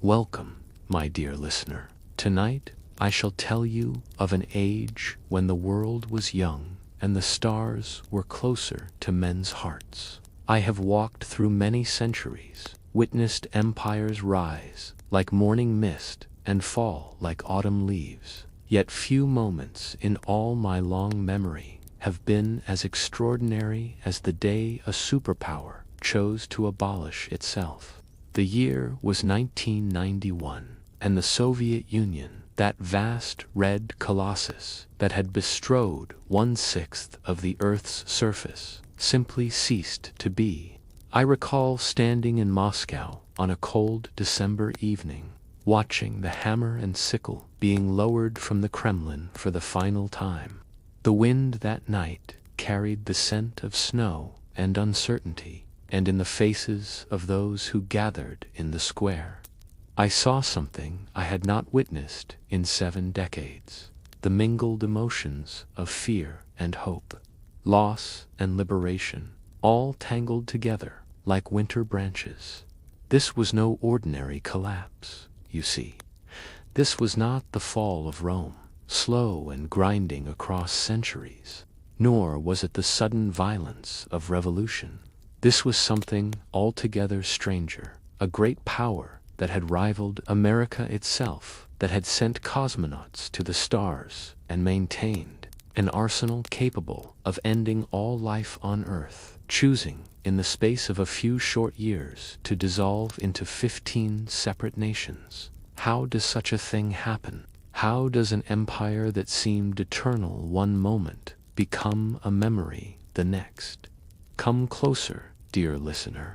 Welcome, my dear listener. Tonight, I shall tell you of an age when the world was young and the stars were closer to men's hearts. I have walked through many centuries, witnessed empires rise like morning mist and fall like autumn leaves. Yet few moments in all my long memory have been as extraordinary as the day a superpower chose to abolish itself. The year was 1991, and the Soviet Union, that vast red colossus that had bestrode 1/6 of the Earth's surface, simply ceased to be. I recall standing in Moscow on a cold December evening, watching the hammer and sickle being lowered from the Kremlin for the final time. The wind that night carried the scent of snow and uncertainty, and in the faces of those who gathered in the square, I saw something I had not witnessed in 7 decades. The mingled emotions of fear and hope, loss and liberation, all tangled together like winter branches. This was no ordinary collapse, you see. This was not the fall of Rome, slow and grinding across centuries, nor was it the sudden violence of revolution. This was something altogether stranger, a great power that had rivaled America itself, that had sent cosmonauts to the stars and maintained an arsenal capable of ending all life on Earth, choosing, in the space of a few short years, to dissolve into 15 separate nations. How does such a thing happen? How does an empire that seemed eternal one moment become a memory the next? Come closer, dear listener.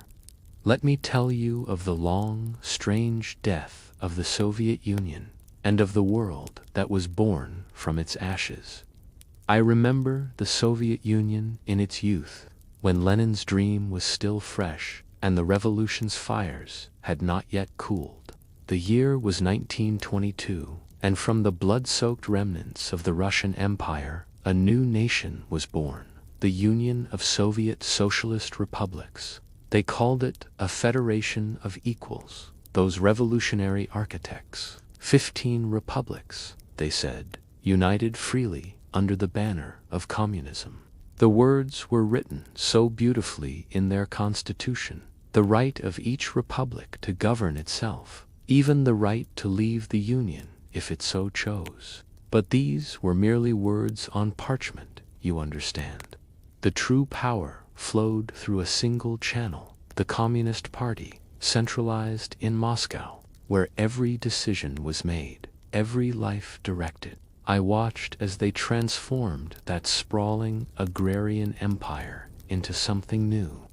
Let me tell you of the long, strange death of the Soviet Union and of the world that was born from its ashes. I remember the Soviet Union in its youth, when Lenin's dream was still fresh and the revolution's fires had not yet cooled. The year was 1922, and from the blood-soaked remnants of the Russian Empire, a new nation was born, the Union of Soviet Socialist Republics. They called it a federation of equals, those revolutionary architects. 15 republics, they said, united freely under the banner of communism. The words were written so beautifully in their constitution, the right of each republic to govern itself, even the right to leave the Union if it so chose. But these were merely words on parchment, you understand. The true power flowed through a single channel, the Communist Party, centralized in Moscow, where every decision was made, every life directed. I watched as they transformed that sprawling agrarian empire into something new.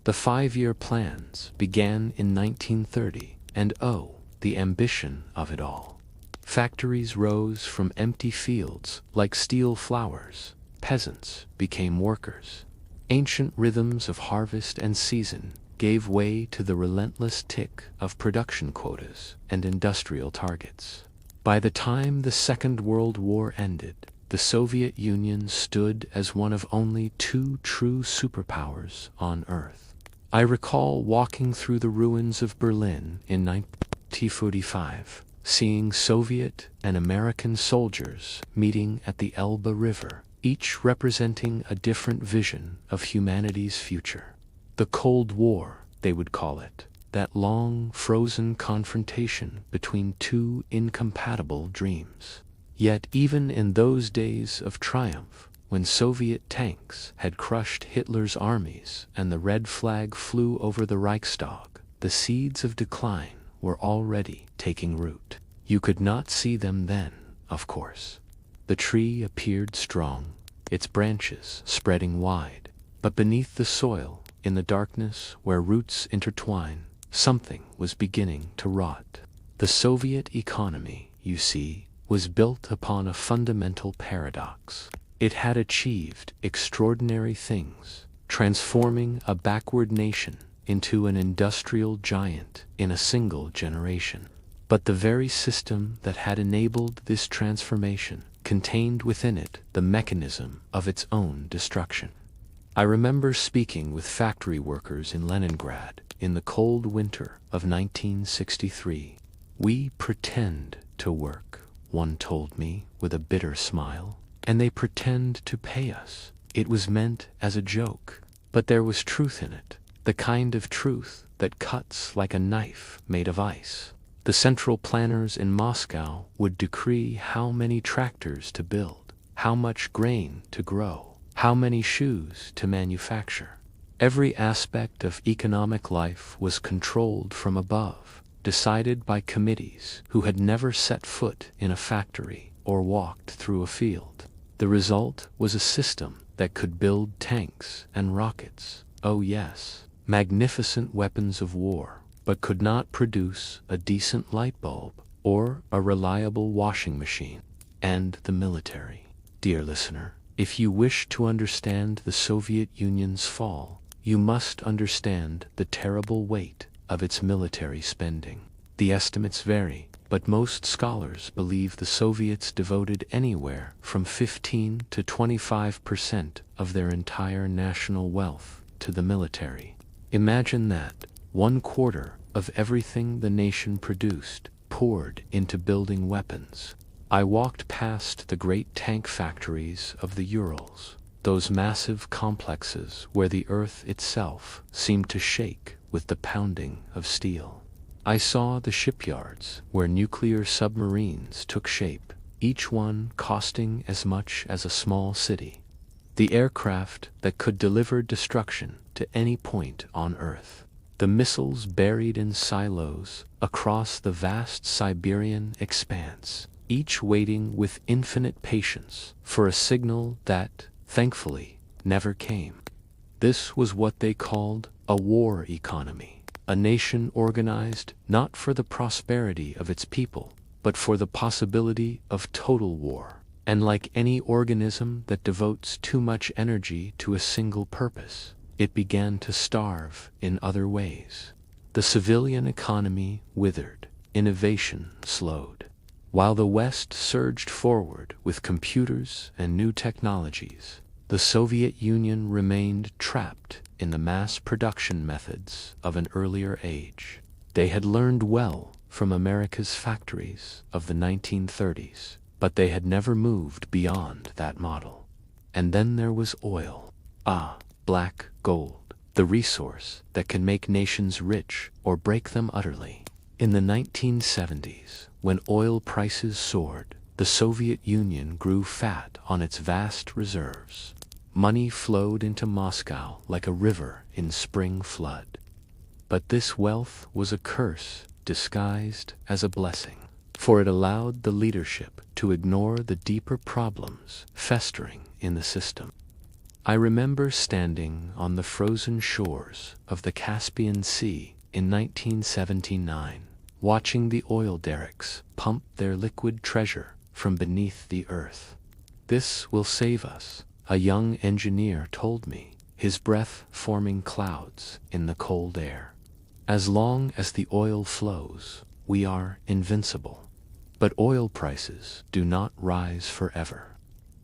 The 5-year plans began in 1930, and oh, the ambition of it all. Factories rose from empty fields like steel flowers. Peasants became workers. Ancient rhythms of harvest and season gave way to the relentless tick of production quotas and industrial targets. By the time the Second World War ended, the Soviet Union stood as one of only 2 true superpowers on Earth. I recall walking through the ruins of Berlin in 1945, seeing Soviet and American soldiers meeting at the Elbe River, each representing a different vision of humanity's future. The Cold War, they would call it, that long, frozen confrontation between 2 incompatible dreams. Yet even in those days of triumph, when Soviet tanks had crushed Hitler's armies and the red flag flew over the Reichstag, the seeds of decline were already taking root. You could not see them then, of course. The tree appeared strong, its branches spreading wide, but beneath the soil, in the darkness where roots intertwine, something was beginning to rot. The Soviet economy, you see, was built upon a fundamental paradox. It had achieved extraordinary things, transforming a backward nation into an industrial giant in a single generation. But the very system that had enabled this transformation contained within it the mechanism of its own destruction. I remember speaking with factory workers in Leningrad in the cold winter of 1963. "We pretend to work," one told me with a bitter smile, "and they pretend to pay us." It was meant as a joke, but there was truth in it, the kind of truth that cuts like a knife made of ice. The central planners in Moscow would decree how many tractors to build, how much grain to grow, how many shoes to manufacture. Every aspect of economic life was controlled from above, decided by committees who had never set foot in a factory or walked through a field. The result was a system that could build tanks and rockets, oh yes, magnificent weapons of war, but could not produce a decent light bulb or a reliable washing machine. And the military. Dear listener, if you wish to understand the Soviet Union's fall, you must understand the terrible weight of its military spending. The estimates vary, but most scholars believe the Soviets devoted anywhere from 15 to 25% of their entire national wealth to the military. Imagine that, 1/4 of everything the nation produced poured into building weapons. I walked past the great tank factories of the Urals, those massive complexes where the earth itself seemed to shake with the pounding of steel. I saw the shipyards where nuclear submarines took shape, each one costing as much as a small city. The aircraft that could deliver destruction to any point on Earth. The missiles buried in silos across the vast Siberian expanse, each waiting with infinite patience for a signal that, thankfully, never came. This was what they called a war economy, a nation organized not for the prosperity of its people, but for the possibility of total war. And like any organism that devotes too much energy to a single purpose, it began to starve in other ways. The civilian economy withered, innovation slowed. While the West surged forward with computers and new technologies, the Soviet Union remained trapped in the mass production methods of an earlier age. They had learned well from America's factories of the 1930s, but they had never moved beyond that model. And then there was oil. Black gold, the resource that can make nations rich or break them utterly. In the 1970s, when oil prices soared, the Soviet Union grew fat on its vast reserves. Money flowed into Moscow like a river in spring flood. But this wealth was a curse disguised as a blessing, for it allowed the leadership to ignore the deeper problems festering in the system. I remember standing on the frozen shores of the Caspian Sea in 1979, watching the oil derricks pump their liquid treasure from beneath the earth. "This will save us," a young engineer told me, his breath forming clouds in the cold air. "As long as the oil flows, we are invincible." But oil prices do not rise forever.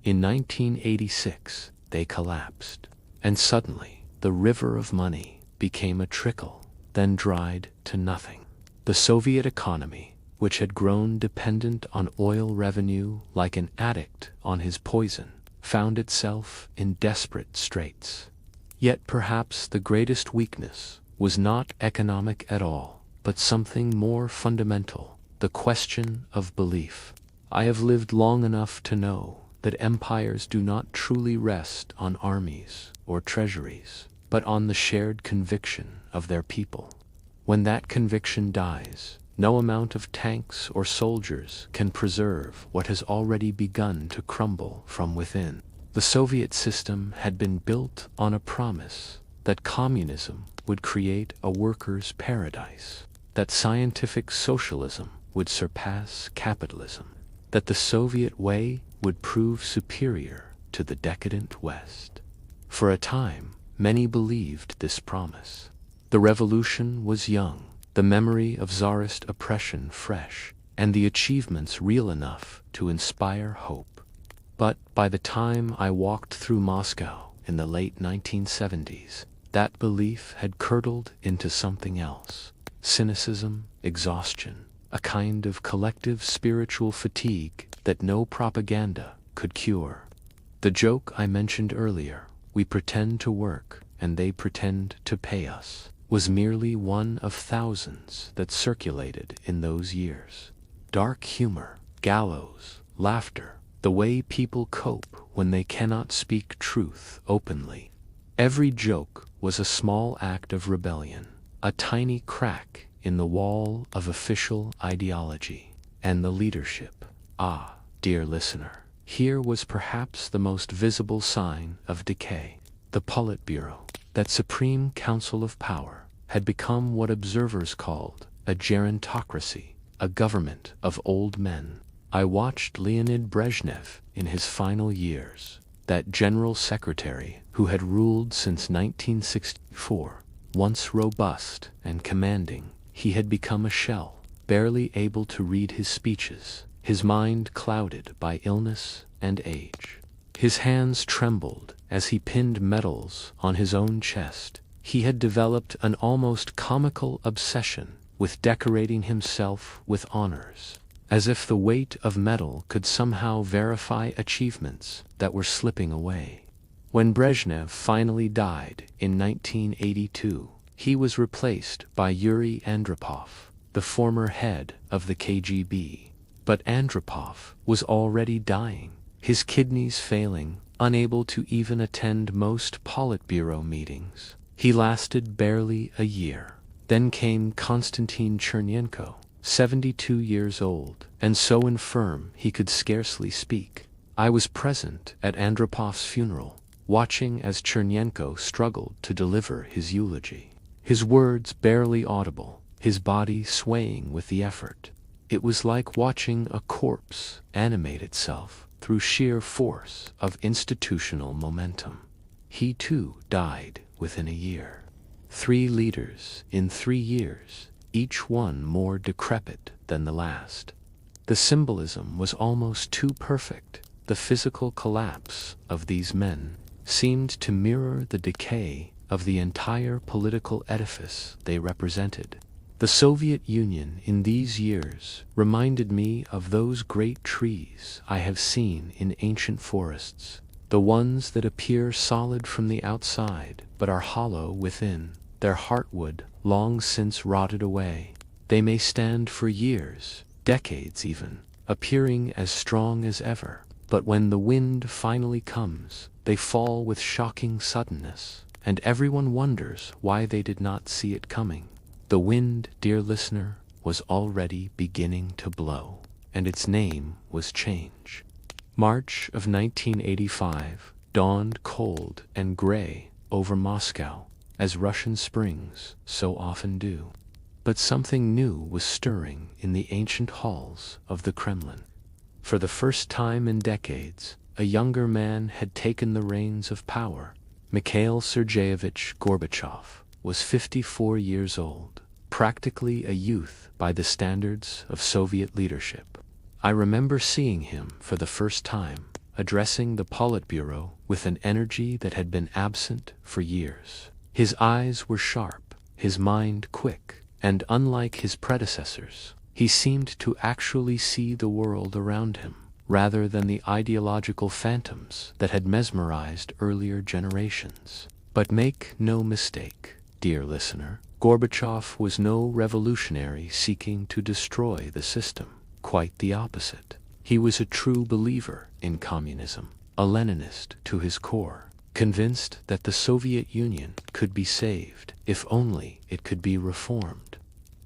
In 1986, they collapsed, and suddenly the river of money became a trickle, then dried to nothing. The Soviet economy, which had grown dependent on oil revenue like an addict on his poison, found itself in desperate straits. Yet perhaps the greatest weakness was not economic at all, but something more fundamental, the question of belief. I have lived long enough to know that empires do not truly rest on armies or treasuries, but on the shared conviction of their people. When that conviction dies, no amount of tanks or soldiers can preserve what has already begun to crumble from within. The Soviet system had been built on a promise that communism would create a workers' paradise, that scientific socialism would surpass capitalism, that the Soviet way would prove superior to the decadent West. For a time, many believed this promise. The revolution was young, the memory of Tsarist oppression fresh, and the achievements real enough to inspire hope. But by the time I walked through Moscow in the late 1970s, that belief had curdled into something else: cynicism, exhaustion, a kind of collective spiritual fatigue that no propaganda could cure. The joke I mentioned earlier, we pretend to work and they pretend to pay us, was merely one of thousands that circulated in those years. Dark humor, gallows, laughter, the way people cope when they cannot speak truth openly. Every joke was a small act of rebellion, a tiny crack in the wall of official ideology and the leadership. Ah, dear listener, here was perhaps the most visible sign of decay. The Politburo, that supreme council of power, had become what observers called a gerontocracy, a government of old men. I watched Leonid Brezhnev in his final years, that general secretary who had ruled since 1964. Once robust and commanding, he had become a shell, barely able to read his speeches, his mind clouded by illness and age. His hands trembled as he pinned medals on his own chest. He had developed an almost comical obsession with decorating himself with honors, as if the weight of metal could somehow verify achievements that were slipping away. When Brezhnev finally died in 1982, he was replaced by Yuri Andropov, the former head of the KGB. But Andropov was already dying, his kidneys failing, unable to even attend most Politburo meetings. He lasted barely a year. Then came Konstantin Chernenko, 72 years old, and so infirm he could scarcely speak. I was present at Andropov's funeral, watching as Chernenko struggled to deliver his eulogy. His words barely audible, his body swaying with the effort. It was like watching a corpse animate itself through sheer force of institutional momentum. He too died within a year. 3 leaders in 3 years, each one more decrepit than the last. The symbolism was almost too perfect. The physical collapse of these men seemed to mirror the decay of the entire political edifice they represented. The Soviet Union in these years reminded me of those great trees I have seen in ancient forests, the ones that appear solid from the outside but are hollow within, their heartwood long since rotted away. They may stand for years, decades even, appearing as strong as ever, but when the wind finally comes, they fall with shocking suddenness, and everyone wonders why they did not see it coming. The wind, dear listener, was already beginning to blow, and its name was change. March of 1985 dawned cold and gray over Moscow, as Russian springs so often do. But something new was stirring in the ancient halls of the Kremlin. For the first time in decades, a younger man had taken the reins of power. Mikhail Sergeyevich Gorbachev was 54 years old, practically a youth by the standards of Soviet leadership. I remember seeing him for the first time, addressing the Politburo with an energy that had been absent for years. His eyes were sharp, his mind quick, and unlike his predecessors, he seemed to actually see the world around him, rather than the ideological phantoms that had mesmerized earlier generations. But make no mistake, dear listener, Gorbachev was no revolutionary seeking to destroy the system. Quite the opposite. He was a true believer in communism, a Leninist to his core, convinced that the Soviet Union could be saved if only it could be reformed.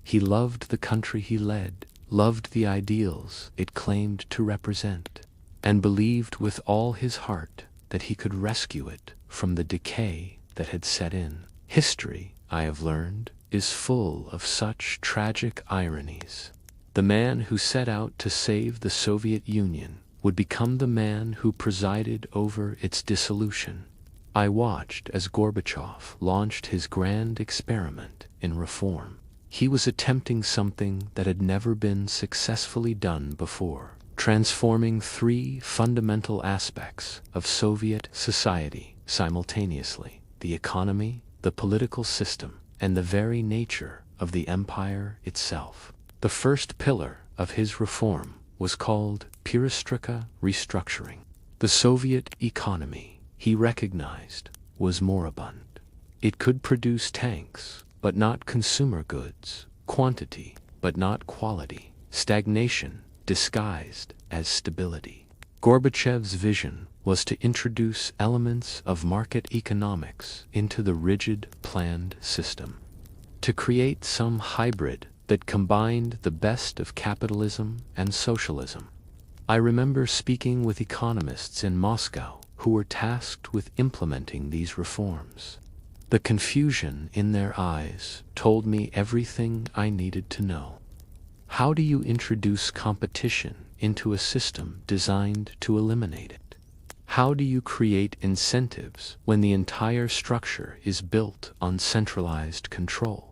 He loved the country he led, loved the ideals it claimed to represent, and believed with all his heart that he could rescue it from the decay that had set in. History, I have learned, is full of such tragic ironies. The man who set out to save the Soviet Union would become the man who presided over its dissolution. I watched as Gorbachev launched his grand experiment in reform. He was attempting something that had never been successfully done before, transforming 3 fundamental aspects of Soviet society simultaneously: the economy, the political system, and the very nature of the empire itself. The first pillar of his reform was called perestroika restructuring. The Soviet economy, he recognized, was moribund. It could produce tanks, but not consumer goods, quantity, but not quality, stagnation disguised as stability. Gorbachev's vision was to introduce elements of market economics into the rigid, planned system, to create some hybrid that combined the best of capitalism and socialism. I remember speaking with economists in Moscow who were tasked with implementing these reforms. The confusion in their eyes told me everything I needed to know. How do you introduce competition into a system designed to eliminate it? How do you create incentives when the entire structure is built on centralized control?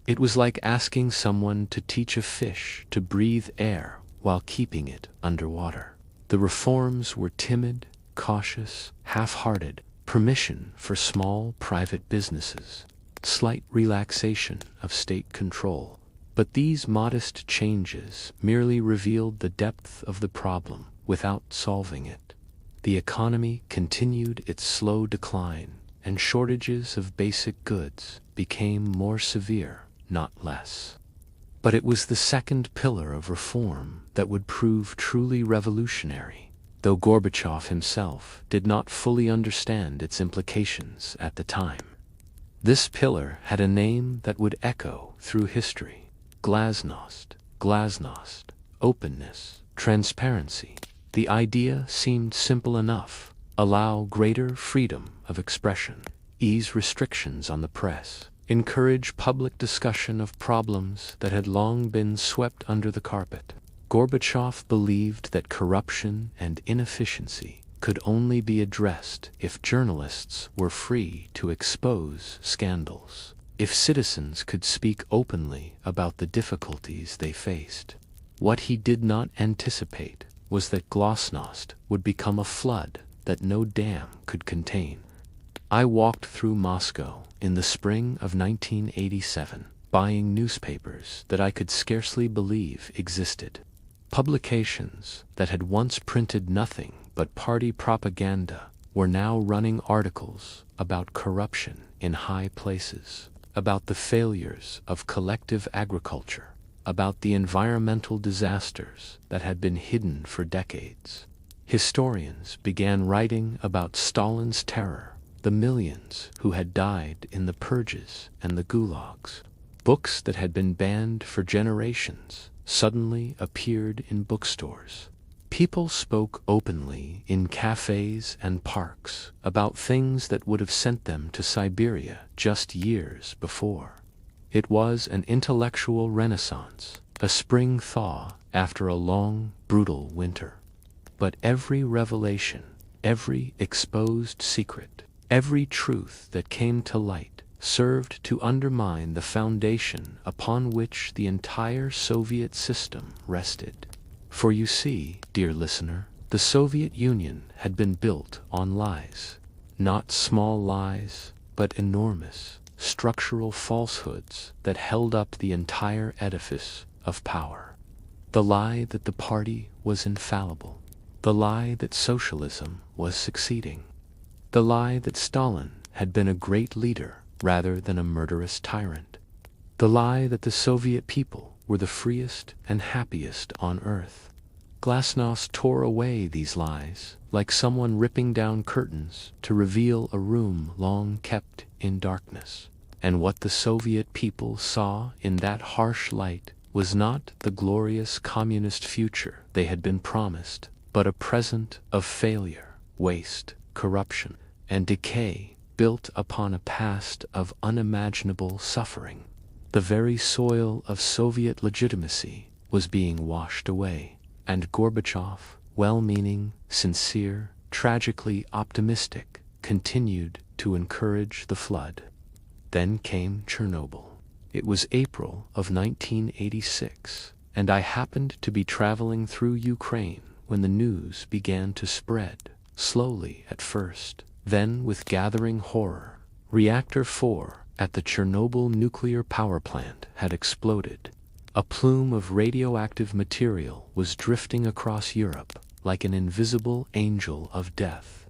It was like asking someone to teach a fish to breathe air while keeping it underwater. The reforms were timid, cautious, half-hearted, permission for small private businesses, slight relaxation of state control. But these modest changes merely revealed the depth of the problem without solving it. The economy continued its slow decline, and shortages of basic goods became more severe, not less. But it was the second pillar of reform that would prove truly revolutionary, though Gorbachev himself did not fully understand its implications at the time. This pillar had a name that would echo through history: glasnost, openness, transparency. The idea seemed simple enough: allow greater freedom of expression, ease restrictions on the press, encourage public discussion of problems that had long been swept under the carpet. Gorbachev believed that corruption and inefficiency could only be addressed if journalists were free to expose scandals, if citizens could speak openly about the difficulties they faced. What he did not anticipate was that glasnost would become a flood that no dam could contain. I walked through Moscow in the spring of 1987, buying newspapers that I could scarcely believe existed. Publications that had once printed nothing but party propaganda were now running articles about corruption in high places, about the failures of collective agriculture, about the environmental disasters that had been hidden for decades. Historians began writing about Stalin's terror, the millions who had died in the purges and the gulags. Books that had been banned for generations suddenly appeared in bookstores. People spoke openly in cafes and parks about things that would have sent them to Siberia just years before. It was an intellectual renaissance, a spring thaw after a long, brutal winter. But every revelation, every exposed secret, every truth that came to light served to undermine the foundation upon which the entire Soviet system rested. For you see, dear listener, the Soviet Union had been built on lies. Not small lies, but enormous, structural falsehoods that held up the entire edifice of power. The lie that the party was infallible. The lie that socialism was succeeding. The lie that Stalin had been a great leader rather than a murderous tyrant. The lie that the Soviet people were the freest and happiest on earth. Glasnost tore away these lies like someone ripping down curtains to reveal a room long kept in darkness. And what the Soviet people saw in that harsh light was not the glorious communist future they had been promised, but a present of failure, waste, corruption, and decay built upon a past of unimaginable suffering. The very soil of Soviet legitimacy was being washed away, and Gorbachev, well-meaning, sincere, tragically optimistic, continued to encourage the flood. Then came Chernobyl. It was April of 1986, and I happened to be traveling through Ukraine when the news began to spread, slowly at first, then with gathering horror. Reactor 4 at the Chernobyl nuclear power plant had exploded. A plume of radioactive material was drifting across Europe like an invisible angel of death.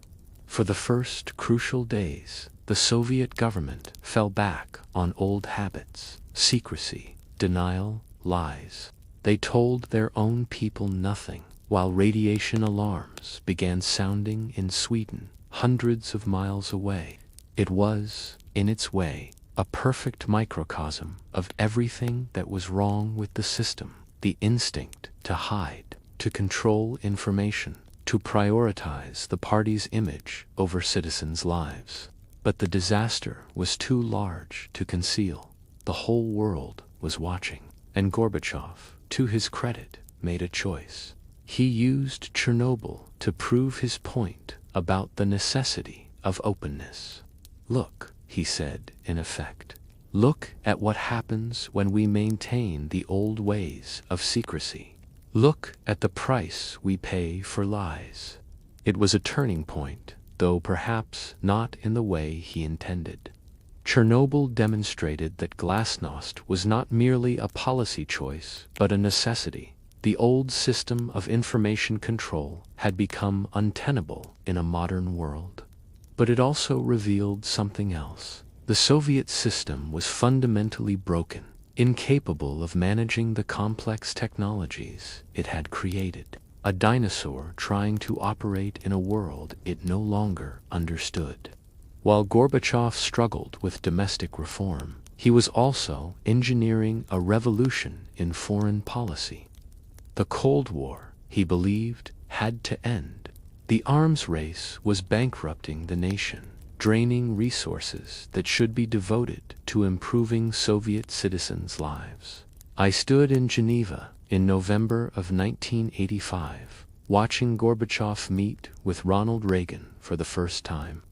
For the first crucial days, the Soviet government fell back on old habits: secrecy, denial, lies. They told their own people nothing, while radiation alarms began sounding in Sweden, hundreds of miles away. It was, in its way, a perfect microcosm of everything that was wrong with the system: the instinct to hide, to control information, to prioritize the party's image over citizens' lives. But the disaster was too large to conceal. The whole world was watching, and Gorbachev, to his credit, made a choice. He used Chernobyl to prove his point about the necessity of openness. "Look," he said in effect, "look at what happens when we maintain the old ways of secrecy. Look at the price we pay for lies." It was a turning point, though perhaps not in the way he intended. Chernobyl demonstrated that glasnost was not merely a policy choice, but a necessity. The old system of information control had become untenable in a modern world. But it also revealed something else. The Soviet system was fundamentally broken, incapable of managing the complex technologies it had created. A dinosaur trying to operate in a world it no longer understood. While Gorbachev struggled with domestic reform, he was also engineering a revolution in foreign policy. The Cold War, he believed, had to end. The arms race was bankrupting the nation, draining resources that should be devoted to improving Soviet citizens' lives. I stood in Geneva in November of 1985, watching Gorbachev meet with Ronald Reagan for the first time.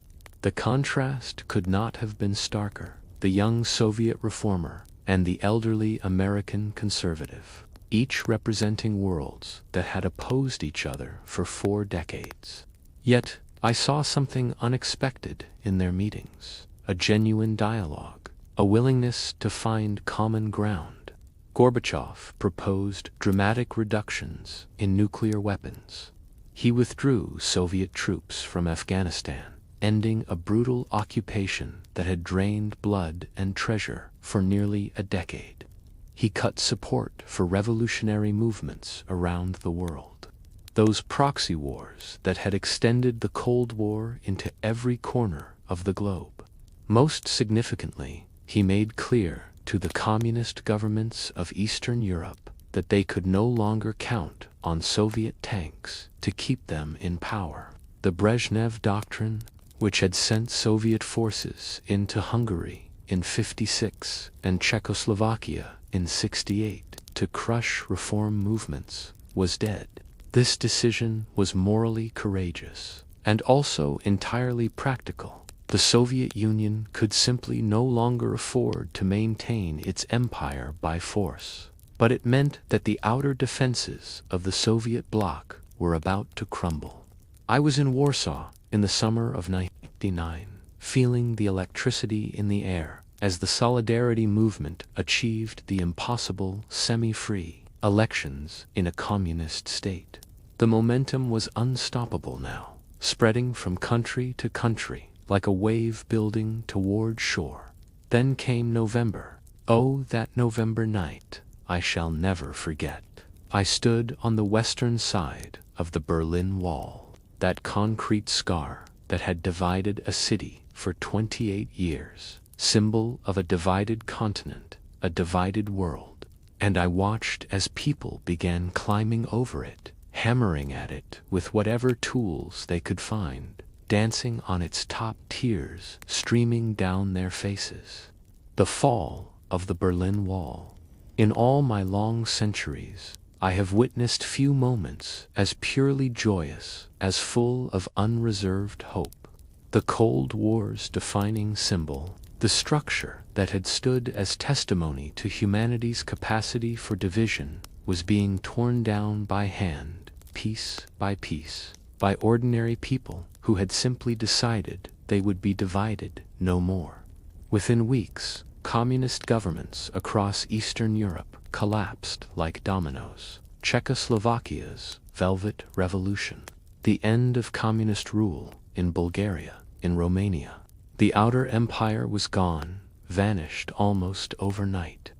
The contrast could not have been starker: the young Soviet reformer and the elderly American conservative, each representing worlds that had opposed each other for 4 decades. Yet, I saw something unexpected in their meetings: a genuine dialogue, a willingness to find common ground. Gorbachev proposed dramatic reductions in nuclear weapons. He withdrew Soviet troops from Afghanistan, ending a brutal occupation that had drained blood and treasure for nearly a decade. He cut support for revolutionary movements around the world. Those proxy wars that had extended the Cold War into every corner of the globe. Most significantly, he made clear to the communist governments of Eastern Europe that they could no longer count on Soviet tanks to keep them in power. The Brezhnev Doctrine, which had sent Soviet forces into Hungary in '56 and Czechoslovakia in '68 to crush reform movements, was dead. This decision was morally courageous and also entirely practical. The Soviet Union could simply no longer afford to maintain its empire by force. But it meant that the outer defenses of the Soviet bloc were about to crumble. I was in Warsaw in the summer of '99, feeling the electricity in the air as the Solidarity movement achieved the impossible semi-free elections in a communist state. The momentum was unstoppable now, spreading from country to country like a wave building toward shore. Then came November. Oh, that November night I shall never forget. I stood on the western side of the Berlin Wall, that concrete scar that had divided a city for 28 years, symbol of a divided continent, a divided world. And I watched as people began climbing over it, hammering at it with whatever tools they could find, dancing on its top, tears streaming down their faces. The fall of the Berlin Wall. In all my long centuries, I have witnessed few moments as purely joyous, as full of unreserved hope. The Cold War's defining symbol, the structure that had stood as testimony to humanity's capacity for division, was being torn down by hand, piece by piece, by ordinary people who had simply decided they would be divided no more. Within weeks, communist governments across Eastern Europe collapsed like dominoes. Czechoslovakia's Velvet Revolution. The end of communist rule in Bulgaria, in Romania. The outer empire was gone, vanished almost overnight.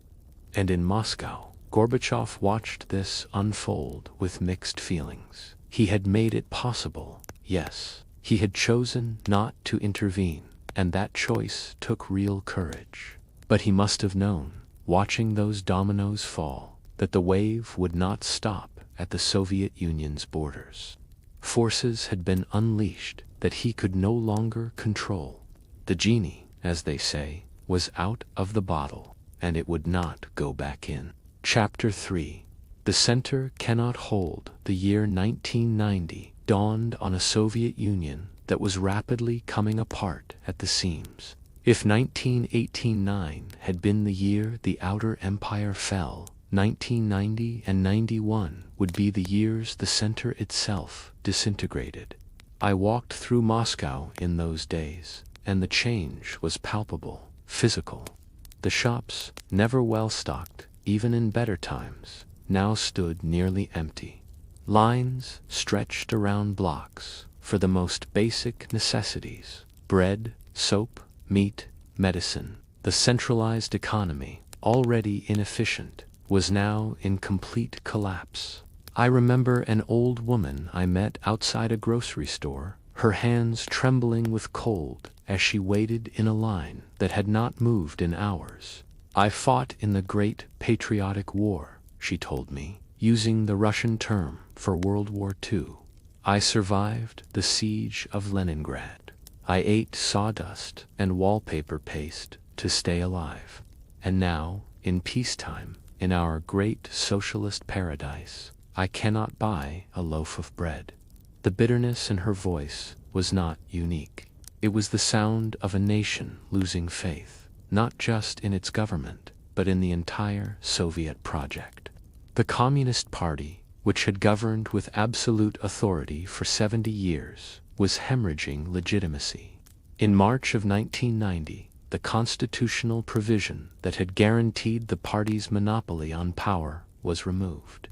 And in Moscow, Gorbachev watched this unfold with mixed feelings. He had made it possible, yes. He had chosen not to intervene, and that choice took real courage. But he must have known, watching those dominoes fall, that the wave would not stop at the Soviet Union's borders. Forces had been unleashed that he could no longer control. The genie, as they say, was out of the bottle, and it would not go back in. Chapter 3. The center cannot hold. The year 1990 dawned on a Soviet Union that was rapidly coming apart at the seams. If 1989 had been the year the outer empire fell, 1990 and 91 would be the years the center itself disintegrated. I walked through Moscow in those days, and the change was palpable, physical. The shops, never well stocked, even in better times, now stood nearly empty. Lines stretched around blocks for the most basic necessities: bread, soap, meat, medicine. The centralized economy, already inefficient, was now in complete collapse. I remember an old woman I met outside a grocery store, her hands trembling with cold as she waited in a line that had not moved in hours. "I fought in the Great Patriotic War," she told me, using the Russian term for World War II. "I survived the siege of Leningrad. I ate sawdust and wallpaper paste to stay alive. And now, in peacetime, in our great socialist paradise, I cannot buy a loaf of bread." The bitterness in her voice was not unique. It was the sound of a nation losing faith, not just in its government, but in the entire Soviet project. The Communist Party, which had governed with absolute authority for 70 years, was hemorrhaging legitimacy. In March of 1990, the constitutional provision that had guaranteed the party's monopoly on power was removed.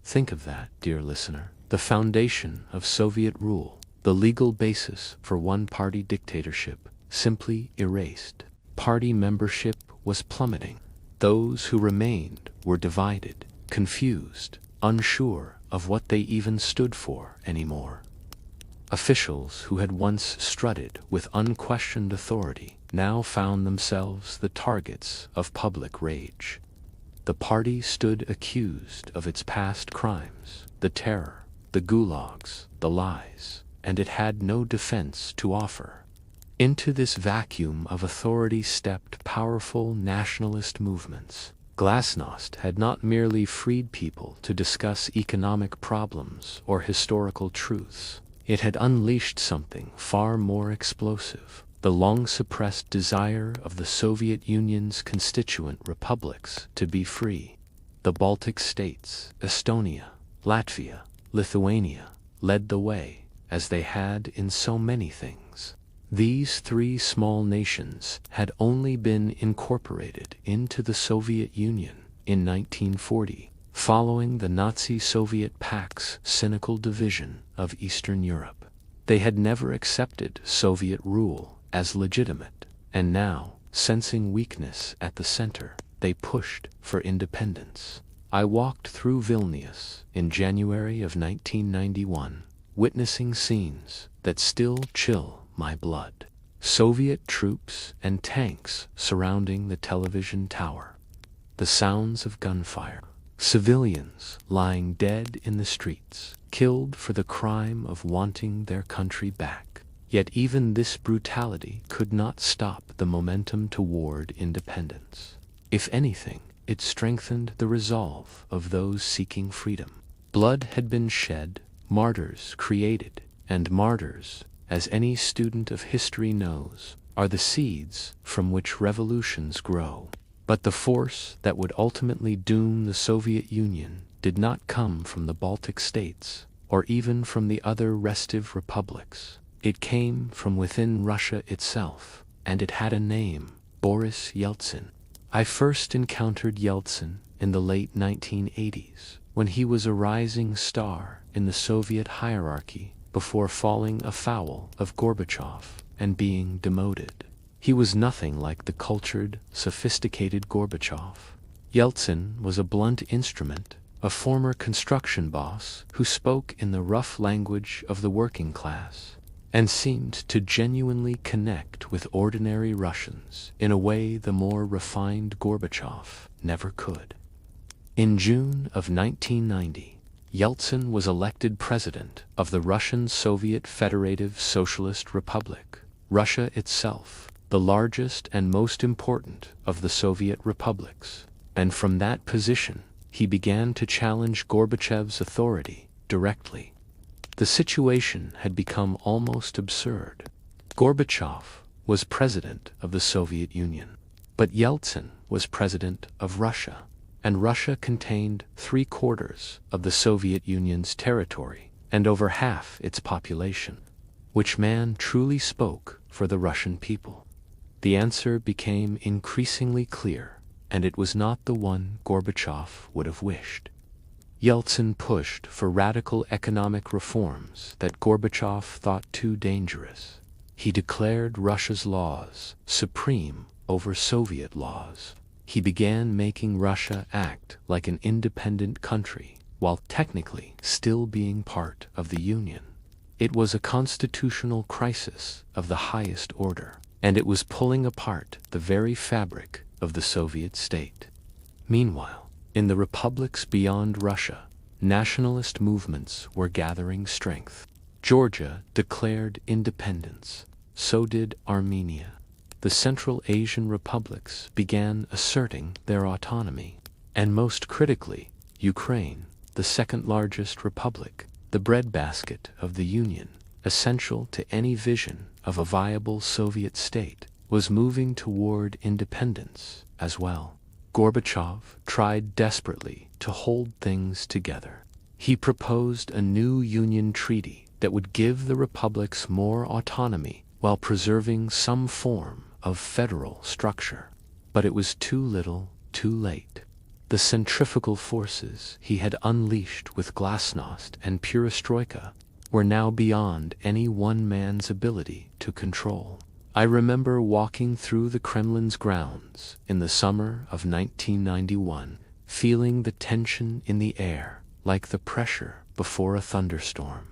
Think of that, dear listener. The foundation of Soviet rule, the legal basis for one-party dictatorship, simply erased. Party membership was plummeting. Those who remained were divided, confused, unsure of what they even stood for anymore. Officials who had once strutted with unquestioned authority now found themselves the targets of public rage. The party stood accused of its past crimes, the terror, the gulags, the lies, and it had no defense to offer. Into this vacuum of authority stepped powerful nationalist movements. Glasnost had not merely freed people to discuss economic problems or historical truths. It had unleashed something far more explosive: the long-suppressed desire of the Soviet Union's constituent republics to be free. The Baltic states, Estonia, Latvia, Lithuania, led the way, as they had in so many things. These three small nations had only been incorporated into the Soviet Union in 1940, following the Nazi-Soviet Pact's cynical division of Eastern Europe. They had never accepted Soviet rule as legitimate, and now, sensing weakness at the center, they pushed for independence. I walked through Vilnius in January of 1991, witnessing scenes that still chill my blood. Soviet troops and tanks surrounding the television tower. The sounds of gunfire. Civilians lying dead in the streets, killed for the crime of wanting their country back. Yet even this brutality could not stop the momentum toward independence. If anything, it strengthened the resolve of those seeking freedom. Blood had been shed, martyrs created, and martyrs, as any student of history knows, are the seeds from which revolutions grow. But the force that would ultimately doom the Soviet Union did not come from the Baltic states, or even from the other restive republics. It came from within Russia itself, and it had a name: Boris Yeltsin. I first encountered Yeltsin in the late 1980s, when he was a rising star in the Soviet hierarchy before falling afoul of Gorbachev and being demoted. He was nothing like the cultured, sophisticated Gorbachev. Yeltsin was a blunt instrument, a former construction boss who spoke in the rough language of the working class, and seemed to genuinely connect with ordinary Russians in a way the more refined Gorbachev never could. In June of 1990, Yeltsin was elected president of the Russian Soviet Federative Socialist Republic, Russia itself, the largest and most important of the Soviet republics, and from that position, he began to challenge Gorbachev's authority directly. The situation had become almost absurd. Gorbachev was president of the Soviet Union, but Yeltsin was president of Russia, and Russia contained 3/4 of the Soviet Union's territory and over half its population. Which man truly spoke for the Russian people? The answer became increasingly clear, and it was not the one Gorbachev would have wished. Yeltsin pushed for radical economic reforms that Gorbachev thought too dangerous. He declared Russia's laws supreme over Soviet laws. He began making Russia act like an independent country, while technically still being part of the Union. It was a constitutional crisis of the highest order, and it was pulling apart the very fabric of the Soviet state. Meanwhile, in the republics beyond Russia, nationalist movements were gathering strength. Georgia declared independence. So did Armenia. The Central Asian republics began asserting their autonomy. And most critically, Ukraine, the second-largest republic, the breadbasket of the Union, essential to any vision of a viable Soviet state, was moving toward independence as well. Gorbachev tried desperately to hold things together. He proposed a new Union treaty that would give the republics more autonomy while preserving some form of federal structure. But it was too little, too late. The centrifugal forces he had unleashed with glasnost and perestroika were now beyond any one man's ability to control. I remember walking through the Kremlin's grounds in the summer of 1991, feeling the tension in the air like the pressure before a thunderstorm.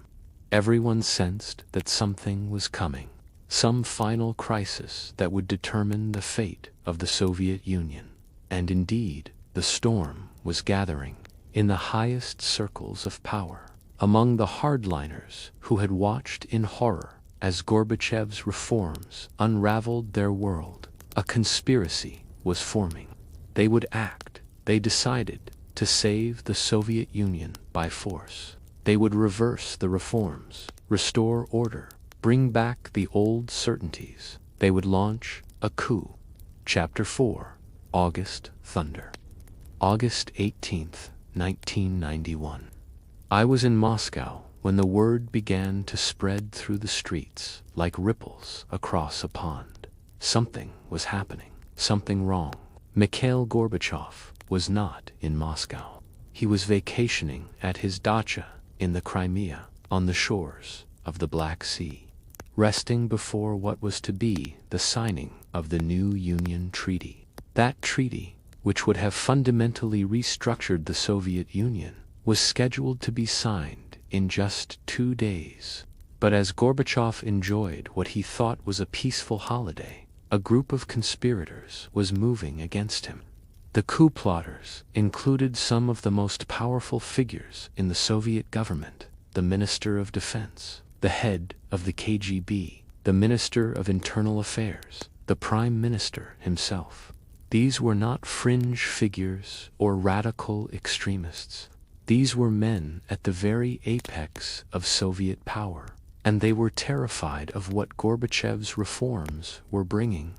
Everyone sensed that something was coming, some final crisis that would determine the fate of the Soviet Union. And indeed, the storm was gathering in the highest circles of power, among the hardliners who had watched in horror as Gorbachev's reforms unraveled their world. A conspiracy was forming. They would act, they decided, to save the Soviet Union by force. They would reverse the reforms, restore order, bring back the old certainties. They would launch a coup. Chapter 4, August Thunder. August 18th, 1991. I was in Moscow when the word began to spread through the streets like ripples across a pond. Something was happening, something wrong. Mikhail Gorbachev was not in Moscow. He was vacationing at his dacha in the Crimea on the shores of the Black Sea, resting before what was to be the signing of the new Union Treaty. That treaty, which would have fundamentally restructured the Soviet Union, was scheduled to be signed in just 2 days. But as Gorbachev enjoyed what he thought was a peaceful holiday, a group of conspirators was moving against him. The coup plotters included some of the most powerful figures in the Soviet government: the Minister of Defense, the head of the KGB, the Minister of Internal Affairs, the Prime Minister himself. These were not fringe figures or radical extremists. These were men at the very apex of Soviet power, and they were terrified of what Gorbachev's reforms were bringing.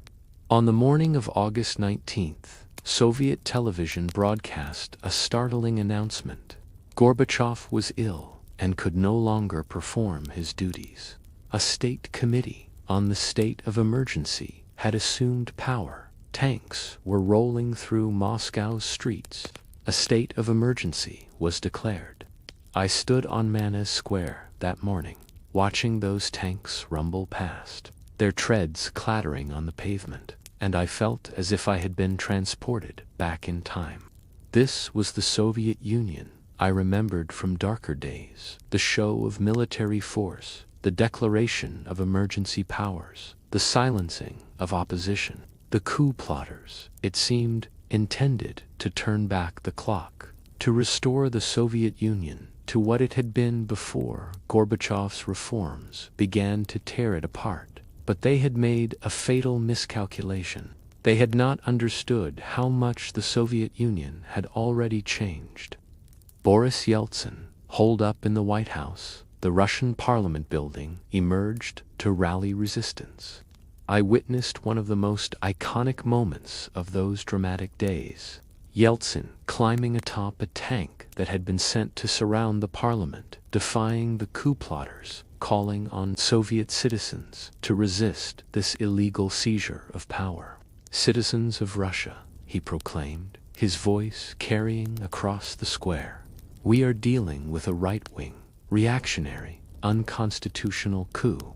On the morning of August 19th, Soviet television broadcast a startling announcement. Gorbachev was ill and could no longer perform his duties. A state committee on the state of emergency had assumed power. Tanks were rolling through Moscow's streets. A state of emergency was declared. I stood on Manus Square that morning, watching those tanks rumble past, their treads clattering on the pavement, and I felt as if I had been transported back in time. This was the Soviet Union I remembered from darker days, the show of military force, the declaration of emergency powers, the silencing of opposition. The coup plotters, it seemed, intended to turn back the clock, to restore the Soviet Union to what it had been before Gorbachev's reforms began to tear it apart. But they had made a fatal miscalculation. They had not understood how much the Soviet Union had already changed. Boris Yeltsin, holed up in the White House, the Russian Parliament building, emerged to rally resistance. I witnessed one of the most iconic moments of those dramatic days. Yeltsin climbing atop a tank that had been sent to surround the parliament, defying the coup plotters, calling on Soviet citizens to resist this illegal seizure of power. "Citizens of Russia," he proclaimed, his voice carrying across the square, "we are dealing with a right-wing, reactionary, unconstitutional coup.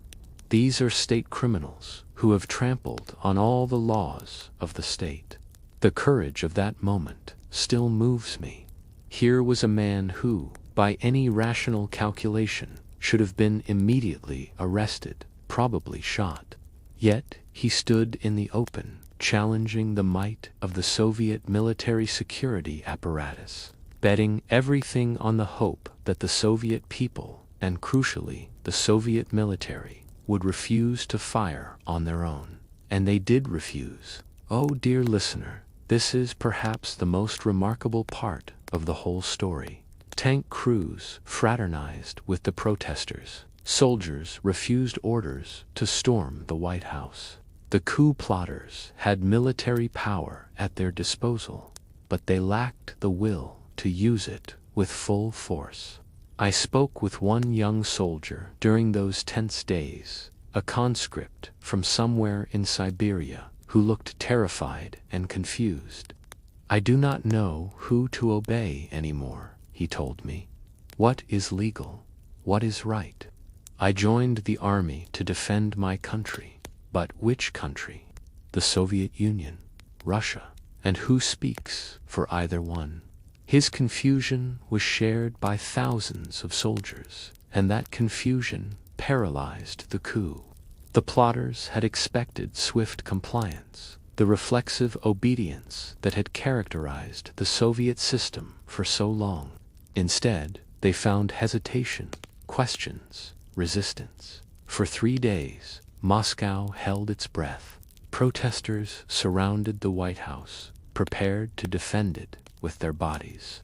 These are state criminals who have trampled on all the laws of the state." The courage of that moment still moves me. Here was a man who, by any rational calculation, should have been immediately arrested, probably shot. Yet he stood in the open, challenging the might of the Soviet military security apparatus, betting everything on the hope that the Soviet people, and crucially the Soviet military, would refuse to fire on their own. And they did refuse. Oh, dear listener, this is perhaps the most remarkable part of the whole story. Tank crews fraternized with the protesters. Soldiers refused orders to storm the White House. The coup plotters had military power at their disposal, but they lacked the will to use it with full force. I spoke with one young soldier during those tense days, a conscript from somewhere in Siberia, who looked terrified and confused. "I do not know who to obey anymore," he told me. "What is legal? What is right? I joined the army to defend my country. But which country? The Soviet Union? Russia? And who speaks for either one?" His confusion was shared by thousands of soldiers, and that confusion paralyzed the coup. The plotters had expected swift compliance, the reflexive obedience that had characterized the Soviet system for so long. Instead, they found hesitation, questions, resistance. For 3 days, Moscow held its breath. Protesters surrounded the White House, prepared to defend it with their bodies.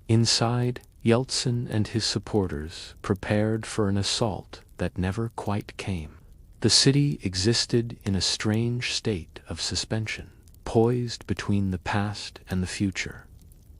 Inside, Yeltsin and his supporters prepared for an assault that never quite came. The city existed in a strange state of suspension, poised between the past and the future.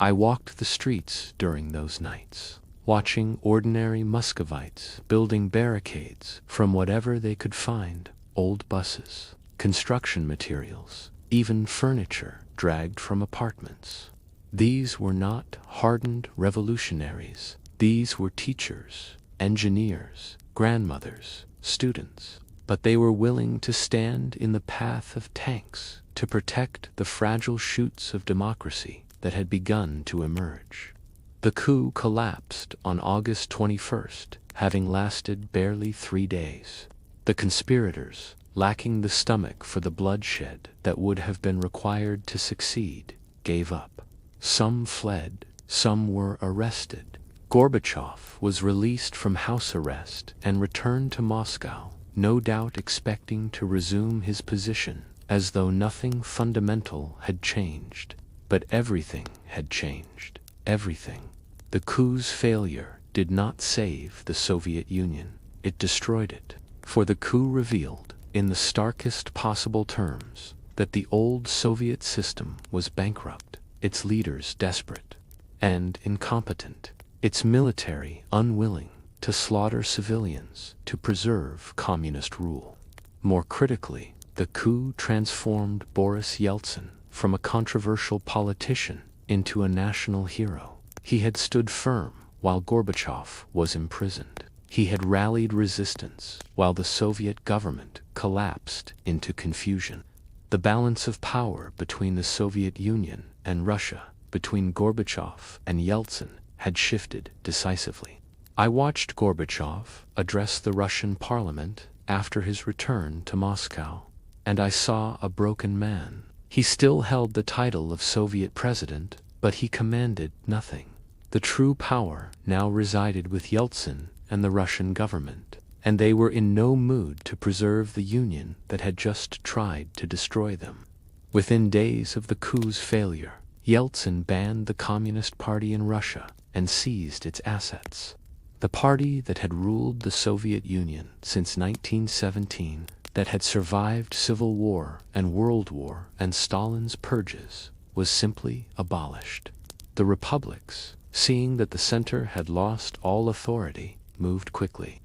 I walked the streets during those nights, watching ordinary Muscovites building barricades from whatever they could find: old buses, construction materials, even furniture dragged from apartments. These were not hardened revolutionaries. These were teachers, engineers, grandmothers, students. But they were willing to stand in the path of tanks to protect the fragile shoots of democracy that had begun to emerge. The coup collapsed on August 21st, having lasted barely 3 days. The conspirators, lacking the stomach for the bloodshed that would have been required to succeed, gave up. Some fled, some were arrested. Gorbachev was released from house arrest and returned to Moscow, no doubt expecting to resume his position, as though nothing fundamental had changed. But everything had changed. Everything. The coup's failure did not save the Soviet Union. It destroyed it. For the coup revealed, in the starkest possible terms, that the old Soviet system was bankrupt, its leaders desperate and incompetent, its military unwilling to slaughter civilians to preserve communist rule. More critically, the coup transformed Boris Yeltsin from a controversial politician into a national hero. He had stood firm while Gorbachev was imprisoned. He had rallied resistance while the Soviet government collapsed into confusion. The balance of power between the Soviet Union and Russia, between Gorbachev and Yeltsin, had shifted decisively. I watched Gorbachev address the Russian parliament after his return to Moscow, and I saw a broken man. He still held the title of Soviet president, but he commanded nothing. The true power now resided with Yeltsin and the Russian government, and they were in no mood to preserve the union that had just tried to destroy them. Within days of the coup's failure, Yeltsin banned the Communist Party in Russia and seized its assets. The party that had ruled the Soviet Union since 1917, that had survived Civil War and World War and Stalin's purges, was simply abolished. The republics, seeing that the center had lost all authority, moved quickly.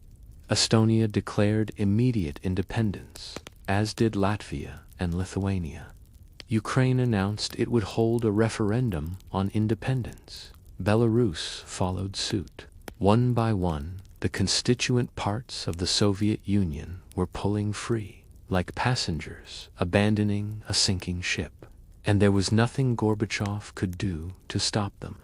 Estonia declared immediate independence, as did Latvia and Lithuania. Ukraine announced it would hold a referendum on independence. Belarus followed suit. One by one, the constituent parts of the Soviet Union were pulling free, like passengers abandoning a sinking ship, and there was nothing Gorbachev could do to stop them.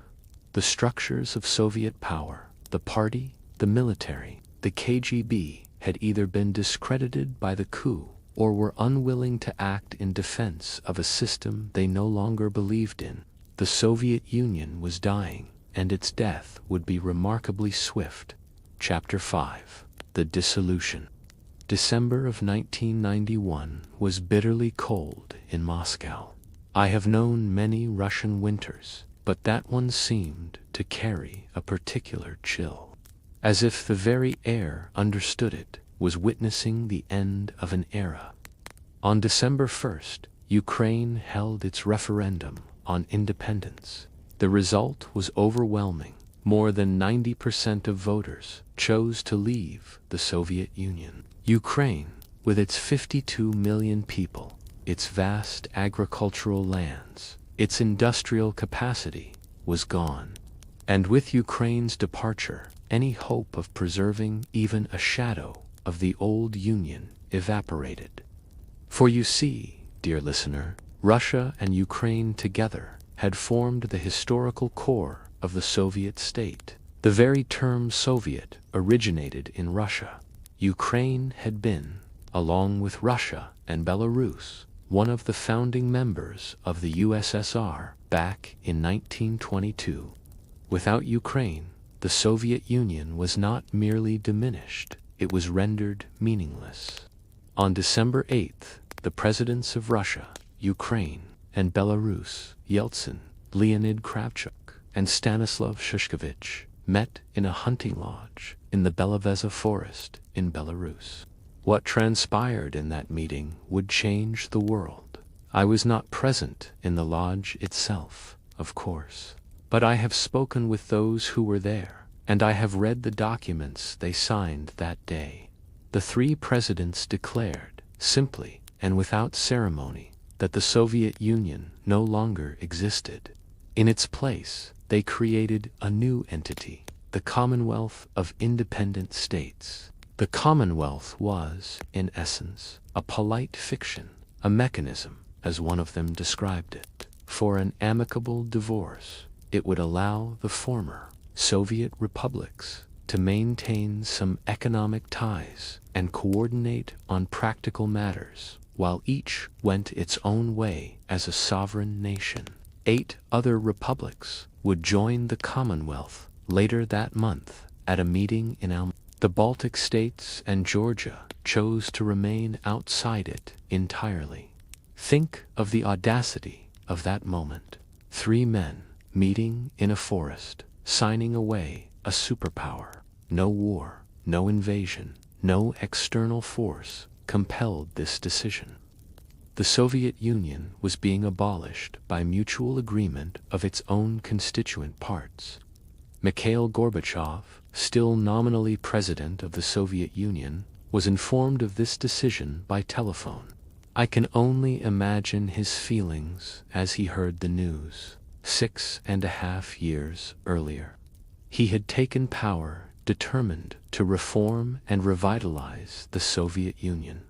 The structures of Soviet power, the party, the military, the KGB, had either been discredited by the coup or were unwilling to act in defense of a system they no longer believed in. The Soviet Union was dying, and its death would be remarkably swift. Chapter 5. The Dissolution. December of 1991 was bitterly cold in Moscow. I have known many Russian winters, but that one seemed to carry a particular chill. As if the very air understood it was witnessing the end of an era. On December 1st, Ukraine held its referendum on independence. The result was overwhelming. More than 90% of voters chose to leave the Soviet Union. Ukraine, with its 52 million people, its vast agricultural lands, its industrial capacity, was gone. And with Ukraine's departure, any hope of preserving even a shadow of the old Union evaporated. For you see, dear listener, Russia and Ukraine together had formed the historical core of the Soviet state. The very term Soviet originated in Russia. Ukraine had been, along with Russia and Belarus, one of the founding members of the USSR back in 1922. Without Ukraine, the Soviet Union was not merely diminished, it was rendered meaningless. On December 8th, the presidents of Russia, Ukraine, and Belarus, Yeltsin, Leonid Kravchuk, and Stanislav Shushkevich, met in a hunting lodge in the Belovezha forest in Belarus. What transpired in that meeting would change the world. I was not present in the lodge itself, of course, but I have spoken with those who were there, and I have read the documents they signed that day. The three presidents declared, simply and without ceremony, that the Soviet Union no longer existed. In its place, they created a new entity, the Commonwealth of Independent States. The Commonwealth was, in essence, a polite fiction, a mechanism, as one of them described it, for an amicable divorce. It would allow the former Soviet republics to maintain some economic ties and coordinate on practical matters, while each went its own way as a sovereign nation. 8 other republics would join the Commonwealth later that month at a meeting in Almaty. The Baltic states and Georgia chose to remain outside it entirely. Think of the audacity of that moment. 3 men meeting in a forest, signing away a superpower. No war, no invasion, no external force compelled this decision. The Soviet Union was being abolished by mutual agreement of its own constituent parts. Mikhail Gorbachev, still nominally president of the Soviet Union, was informed of this decision by telephone. I can only imagine his feelings as he heard the news. 6.5 years earlier. He had taken power, determined to reform and revitalize the Soviet Union.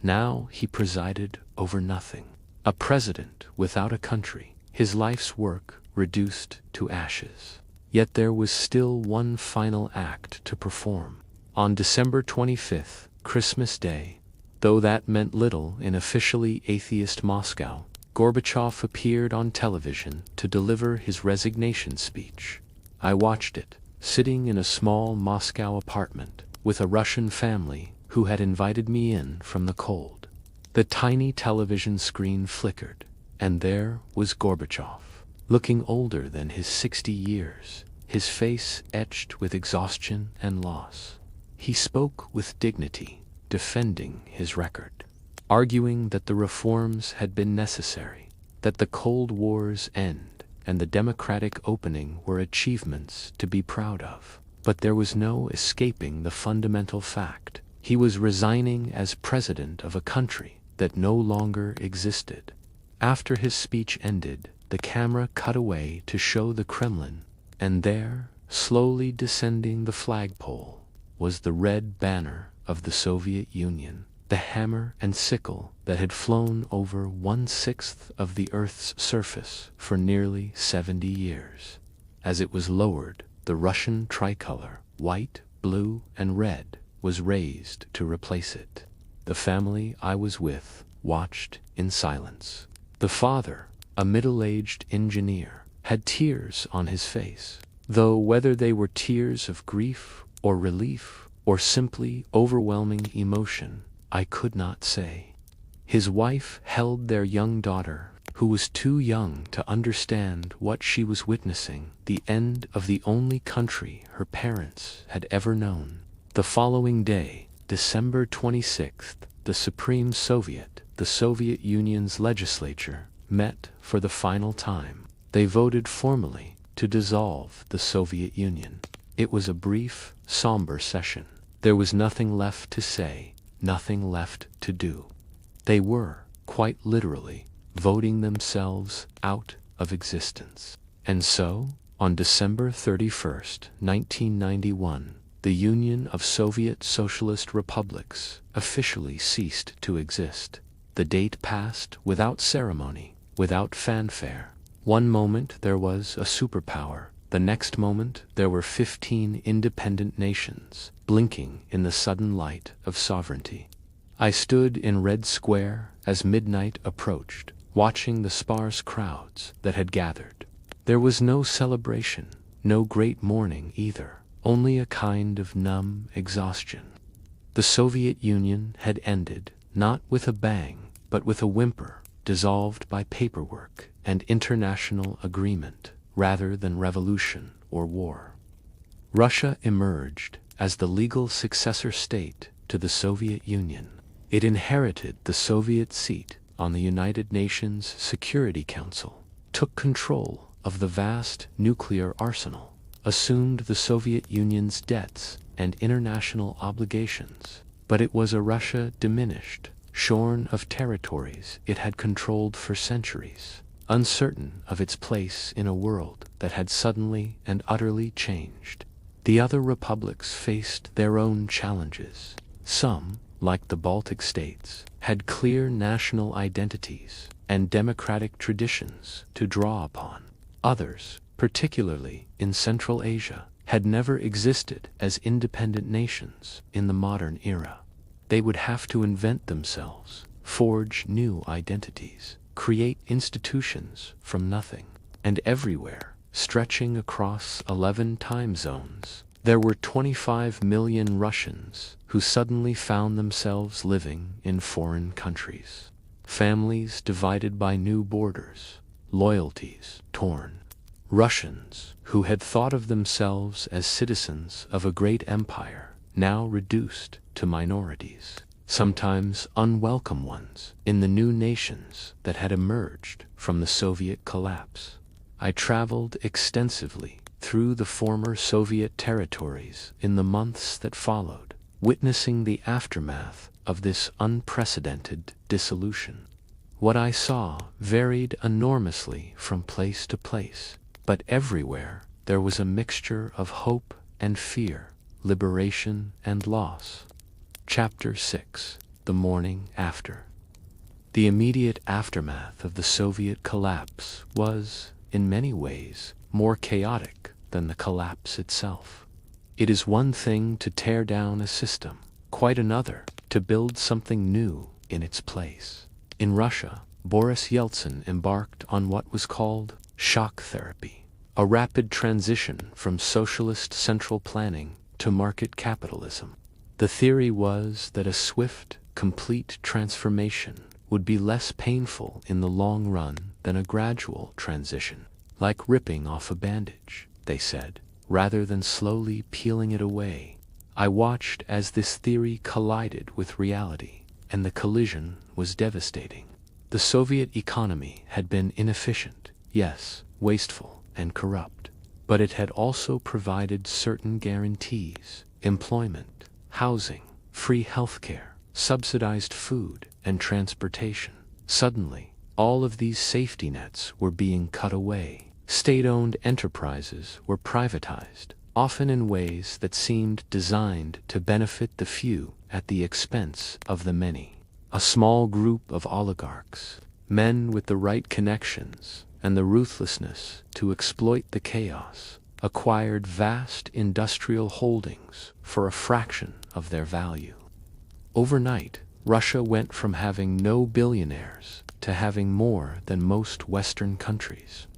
Now he presided over nothing. A president without a country, his life's work reduced to ashes. Yet there was still one final act to perform. On December 25th, Christmas Day, though that meant little in officially atheist Moscow, Gorbachev appeared on television to deliver his resignation speech. I watched it, sitting in a small Moscow apartment, with a Russian family who had invited me in from the cold. The tiny television screen flickered, and there was Gorbachev, looking older than his 60 years, his face etched with exhaustion and loss. He spoke with dignity, defending his record, arguing that the reforms had been necessary, that the Cold War's end and the democratic opening were achievements to be proud of. But there was no escaping the fundamental fact. He was resigning as president of a country that no longer existed. After his speech ended, the camera cut away to show the Kremlin, and there, slowly descending the flagpole, was the red banner of the Soviet Union, the hammer and sickle that had flown over 1/6 of the Earth's surface for nearly 70 years. As it was lowered, the Russian tricolor, white, blue, and red, was raised to replace it. The family I was with watched in silence. The father, a middle-aged engineer, had tears on his face, though whether they were tears of grief or relief or simply overwhelming emotion, I could not say. His wife held their young daughter, who was too young to understand what she was witnessing, the end of the only country her parents had ever known. The following day, December 26th, the Supreme Soviet, the Soviet Union's legislature, met for the final time. They voted formally to dissolve the Soviet Union. It was a brief, somber session. There was nothing left to say, nothing left to do. They were, quite literally, voting themselves out of existence. And so, on December 31st, 1991, the Union of Soviet Socialist Republics officially ceased to exist. The date passed without ceremony, without fanfare. One moment there was a superpower. The next moment there were 15 independent nations, blinking in the sudden light of sovereignty. I stood in Red Square as midnight approached, watching the sparse crowds that had gathered. There was no celebration, no great mourning either, only a kind of numb exhaustion. The Soviet Union had ended, not with a bang, but with a whimper, dissolved by paperwork and international agreement, rather than revolution or war. Russia emerged as the legal successor state to the Soviet Union. It inherited the Soviet seat on the United Nations Security Council, took control of the vast nuclear arsenal, assumed the Soviet Union's debts and international obligations. But it was a Russia diminished, shorn of territories it had controlled for centuries, uncertain of its place in a world that had suddenly and utterly changed. The other republics faced their own challenges. Some, like the Baltic states, had clear national identities and democratic traditions to draw upon. Others, particularly in Central Asia, had never existed as independent nations in the modern era. They would have to invent themselves, forge new identities, create institutions from nothing. And everywhere, stretching across 11 time zones, there were 25 million Russians who suddenly found themselves living in foreign countries. Families divided by new borders, loyalties torn. Russians who had thought of themselves as citizens of a great empire, now reduced to minorities, sometimes unwelcome ones, in the new nations that had emerged from the Soviet collapse. I traveled extensively through the former Soviet territories in the months that followed, witnessing the aftermath of this unprecedented dissolution. What I saw varied enormously from place to place, but everywhere there was a mixture of hope and fear, liberation and loss. Chapter 6: The Morning After. The immediate aftermath of the Soviet collapse was, in many ways, more chaotic than the collapse itself. It is one thing to tear down a system, quite another to build something new in its place. In Russia, Boris Yeltsin embarked on what was called shock therapy, a rapid transition from socialist central planning to market capitalism. The theory was that a swift, complete transformation would be less painful in the long run than a gradual transition, like ripping off a bandage, they said, rather than slowly peeling it away. I watched as this theory collided with reality, and the collision was devastating. The Soviet economy had been inefficient, yes, wasteful and corrupt, but it had also provided certain guarantees: employment, housing, free healthcare, subsidized food, and transportation. Suddenly, all of these safety nets were being cut away. State-owned enterprises were privatized, often in ways that seemed designed to benefit the few at the expense of the many. A small group of oligarchs, men with the right connections and the ruthlessness to exploit the chaos, acquired vast industrial holdings for a fraction of their value. Overnight, Russia went from having no billionaires to having more than most Western countries.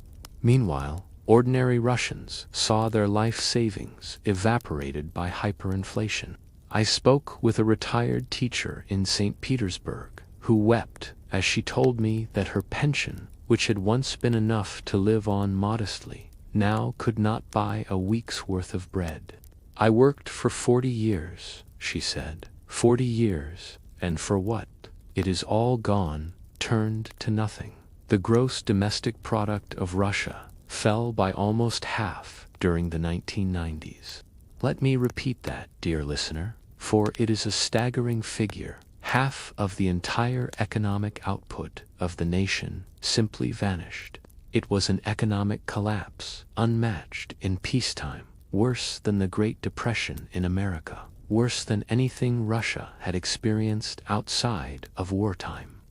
Meanwhile, ordinary Russians saw their life savings evaporated by hyperinflation. I spoke with a retired teacher in St. Petersburg who wept as she told me that her pension, which had once been enough to live on modestly, now could not buy a week's worth of bread. "I worked for 40 years, she said. 40 years, and for what? It is all gone, turned to nothing." The gross domestic product of Russia fell by almost half during the 1990s. Let me repeat that, dear listener, for it is a staggering figure. Half of the entire economic output of the nation simply vanished. It was an economic collapse, unmatched in peacetime, worse than the Great Depression in America, worse than anything Russia had experienced outside of wartime.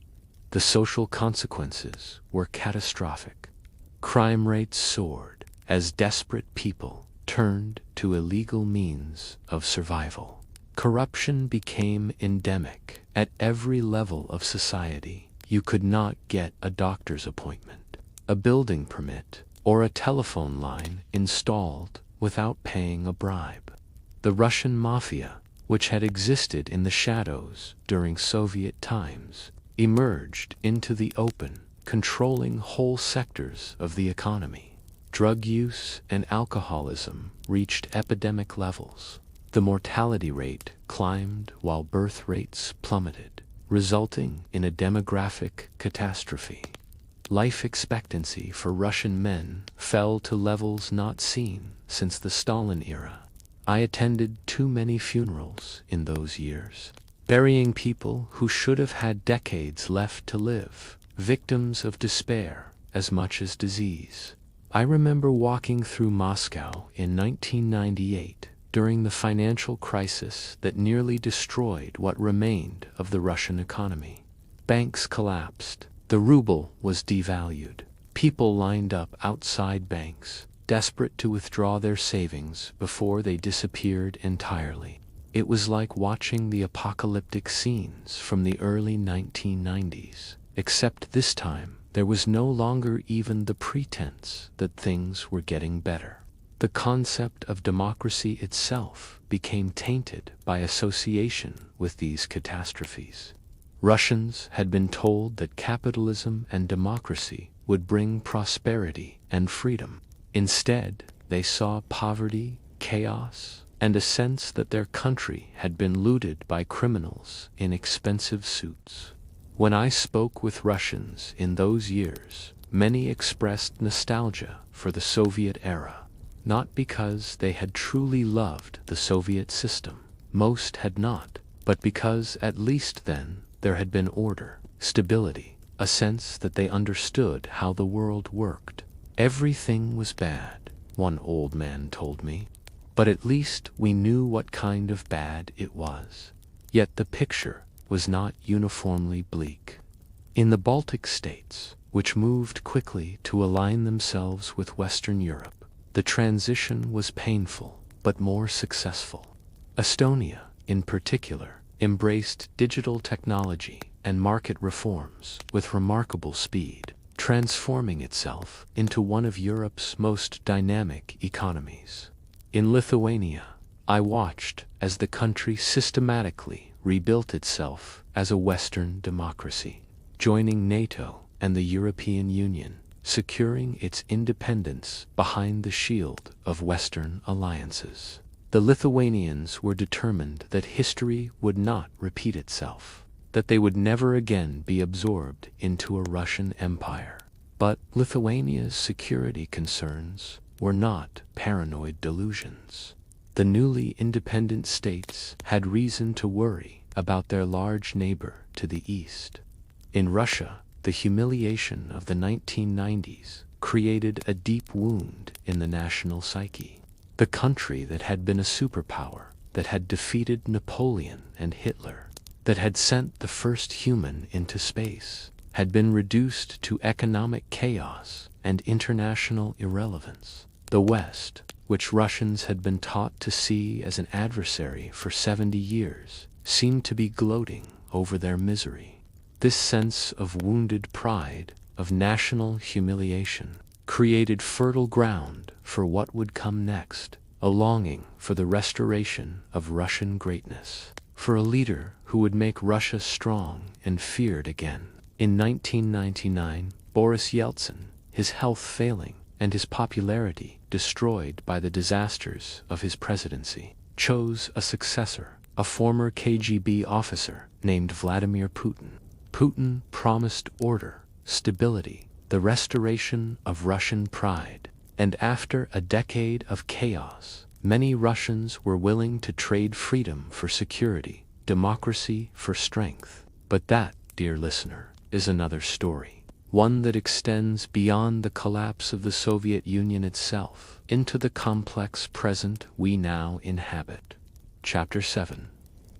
The social consequences were catastrophic. Crime rates soared as desperate people turned to illegal means of survival. Corruption became endemic at every level of society. You could not get a doctor's appointment, a building permit, or a telephone line installed without paying a bribe. The Russian mafia, which had existed in the shadows during Soviet times, emerged into the open, controlling whole sectors of the economy. Drug use and alcoholism reached epidemic levels. The mortality rate climbed while birth rates plummeted, resulting in a demographic catastrophe. Life expectancy for Russian men fell to levels not seen since the Stalin era. I attended too many funerals in those years, burying people who should have had decades left to live, victims of despair as much as disease. I remember walking through Moscow in 1998 during the financial crisis that nearly destroyed what remained of the Russian economy. Banks collapsed, the ruble was devalued, people lined up outside banks, desperate to withdraw their savings before they disappeared entirely. It was like watching the apocalyptic scenes from the early 1990s, except this time there was no longer even the pretense that things were getting better. The concept of democracy itself became tainted by association with these catastrophes. Russians had been told that capitalism and democracy would bring prosperity and freedom. Instead, they saw poverty, chaos, and a sense that their country had been looted by criminals in expensive suits. When I spoke with Russians in those years, many expressed nostalgia for the Soviet era. Not because they had truly loved the Soviet system, most had not, but because at least then there had been order, stability, a sense that they understood how the world worked. Everything was bad, one old man told me, but at least we knew what kind of bad it was. Yet the picture was not uniformly bleak. In the Baltic states, which moved quickly to align themselves with Western Europe, the transition was painful but more successful. Estonia, in particular, embraced digital technology and market reforms with remarkable speed, transforming itself into one of Europe's most dynamic economies. In Lithuania, I watched as the country systematically rebuilt itself as a Western democracy, joining NATO and the European Union, securing its independence behind the shield of Western alliances. The Lithuanians were determined that history would not repeat itself, that they would never again be absorbed into a Russian empire. But Lithuania's security concerns were not paranoid delusions. The newly independent states had reason to worry about their large neighbor to the east. In Russia, the humiliation of the 1990s created a deep wound in the national psyche. The country that had been a superpower, that had defeated Napoleon and Hitler, that had sent the first human into space, had been reduced to economic chaos and international irrelevance. The West, which Russians had been taught to see as an adversary for 70 years, seemed to be gloating over their misery. This sense of wounded pride, of national humiliation, created fertile ground for what would come next, a longing for the restoration of Russian greatness, for a leader who would make Russia strong and feared again. In 1999, Boris Yeltsin, his health failing and his popularity destroyed by the disasters of his presidency, chose a successor, a former KGB officer named Vladimir Putin. Putin promised order, stability, the restoration of Russian pride, and after a decade of chaos, many Russians were willing to trade freedom for security, democracy for strength. But that, dear listener, is another story, one that extends beyond the collapse of the Soviet Union itself into the complex present we now inhabit. Chapter 7: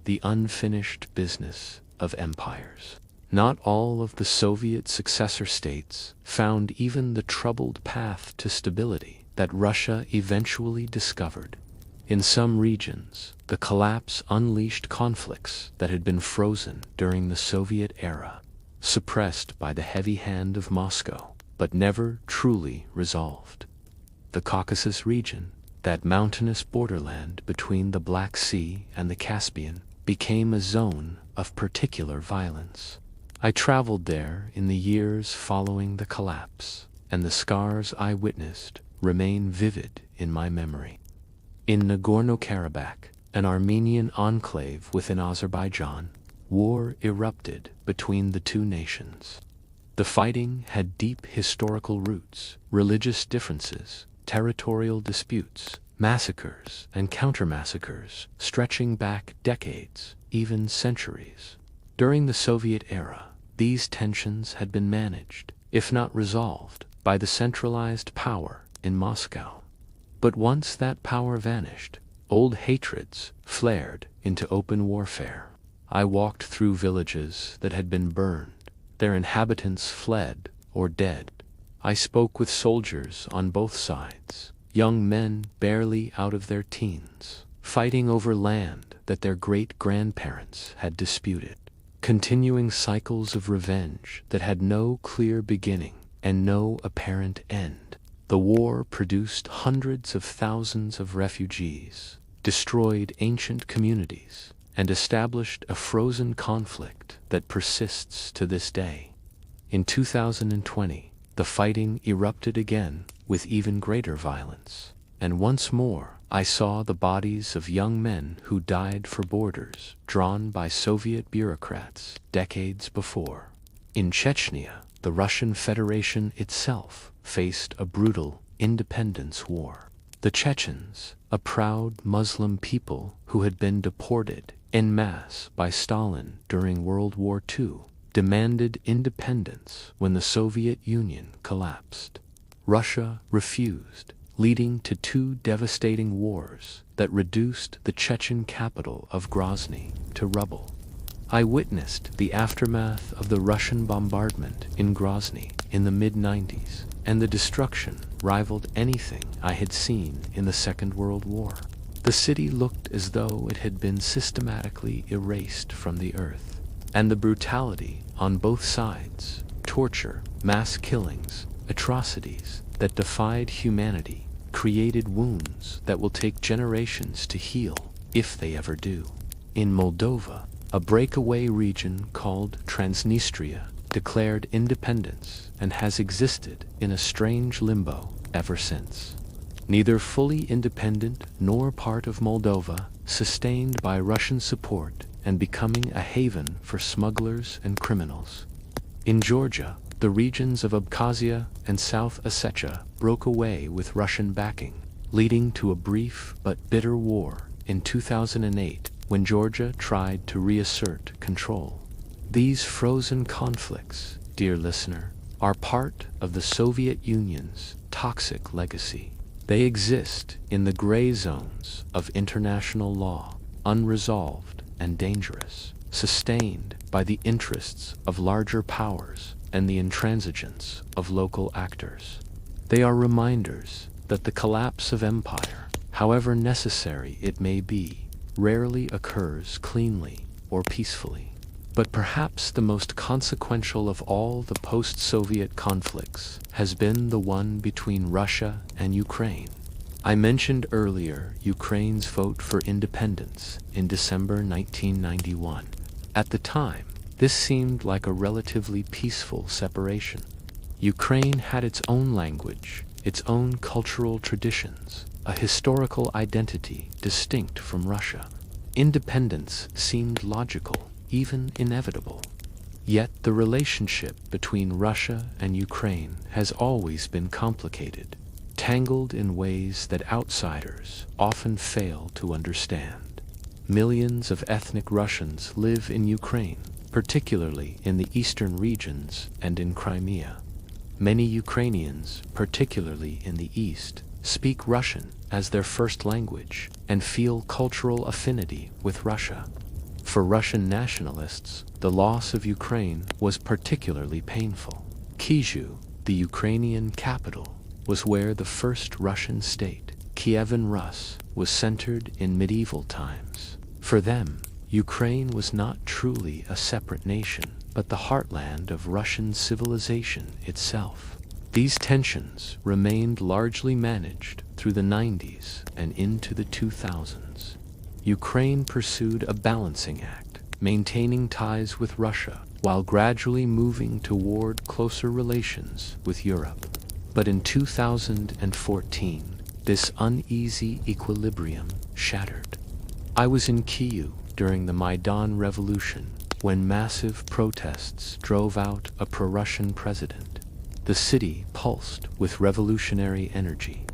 The Unfinished Business of Empires. Not all of the Soviet successor states found even the troubled path to stability that Russia eventually discovered. In some regions, the collapse unleashed conflicts that had been frozen during the Soviet era, suppressed by the heavy hand of Moscow, but never truly resolved. The Caucasus region, that mountainous borderland between the Black Sea and the Caspian, became a zone of particular violence. I traveled there in the years following the collapse, and the scars I witnessed remain vivid in my memory. In Nagorno-Karabakh, an Armenian enclave within Azerbaijan, war erupted between the two nations. The fighting had deep historical roots, religious differences, territorial disputes, massacres and counter-massacres stretching back decades, even centuries. During the Soviet era, these tensions had been managed, if not resolved, by the centralized power in Moscow. But once that power vanished, old hatreds flared into open warfare. I walked through villages that had been burned, their inhabitants fled or dead. I spoke with soldiers on both sides, young men barely out of their teens, fighting over land that their great-grandparents had disputed. Continuing cycles of revenge that had no clear beginning and no apparent end. The war produced hundreds of thousands of refugees, destroyed ancient communities, and established a frozen conflict that persists to this day. In 2020, the fighting erupted again with even greater violence, and once more I saw the bodies of young men who died for borders drawn by Soviet bureaucrats decades before. In Chechnya, the Russian Federation itself faced a brutal independence war. The Chechens, a proud Muslim people who had been deported en masse by Stalin during World War II, demanded independence when the Soviet Union collapsed. Russia refused, leading to two devastating wars that reduced the Chechen capital of Grozny to rubble. I witnessed the aftermath of the Russian bombardment in Grozny in the mid-90s, and the destruction rivaled anything I had seen in the Second World War. The city looked as though it had been systematically erased from the earth, and the brutality on both sides, torture, mass killings, atrocities that defied humanity, created wounds that will take generations to heal, if they ever do. In Moldova, a breakaway region called Transnistria declared independence and has existed in a strange limbo ever since. Neither fully independent nor part of Moldova, sustained by Russian support and becoming a haven for smugglers and criminals. In Georgia, the regions of Abkhazia and South Ossetia broke away with Russian backing, leading to a brief but bitter war in 2008 when Georgia tried to reassert control. These frozen conflicts, dear listener, are part of the Soviet Union's toxic legacy. They exist in the gray zones of international law, unresolved and dangerous, sustained by the interests of larger powers and the intransigence of local actors. They are reminders that the collapse of empire, however necessary it may be, rarely occurs cleanly or peacefully. But perhaps the most consequential of all the post-Soviet conflicts has been the one between Russia and Ukraine. I mentioned earlier Ukraine's vote for independence in December 1991. At the time, this seemed like a relatively peaceful separation. Ukraine had its own language, its own cultural traditions, a historical identity distinct from Russia. Independence seemed logical, even inevitable. Yet the relationship between Russia and Ukraine has always been complicated, tangled in ways that outsiders often fail to understand. Millions of ethnic Russians live in Ukraine, particularly in the eastern regions and in Crimea. Many Ukrainians, particularly in the east, speak Russian as their first language and feel cultural affinity with Russia. For Russian nationalists, the loss of Ukraine was particularly painful. Kyivy, the Ukrainian capital, was where the first Russian state, Kievan Rus, was centered in medieval times. For them, Ukraine was not truly a separate nation, but the heartland of Russian civilization itself. These tensions remained largely managed through the 90s and into the 2000s. Ukraine pursued a balancing act, maintaining ties with Russia while gradually moving toward closer relations with Europe. But in 2014, this uneasy equilibrium shattered. I was in Kyiv during the Maidan Revolution when massive protests drove out a pro-Russian president. The city pulsed with revolutionary energy,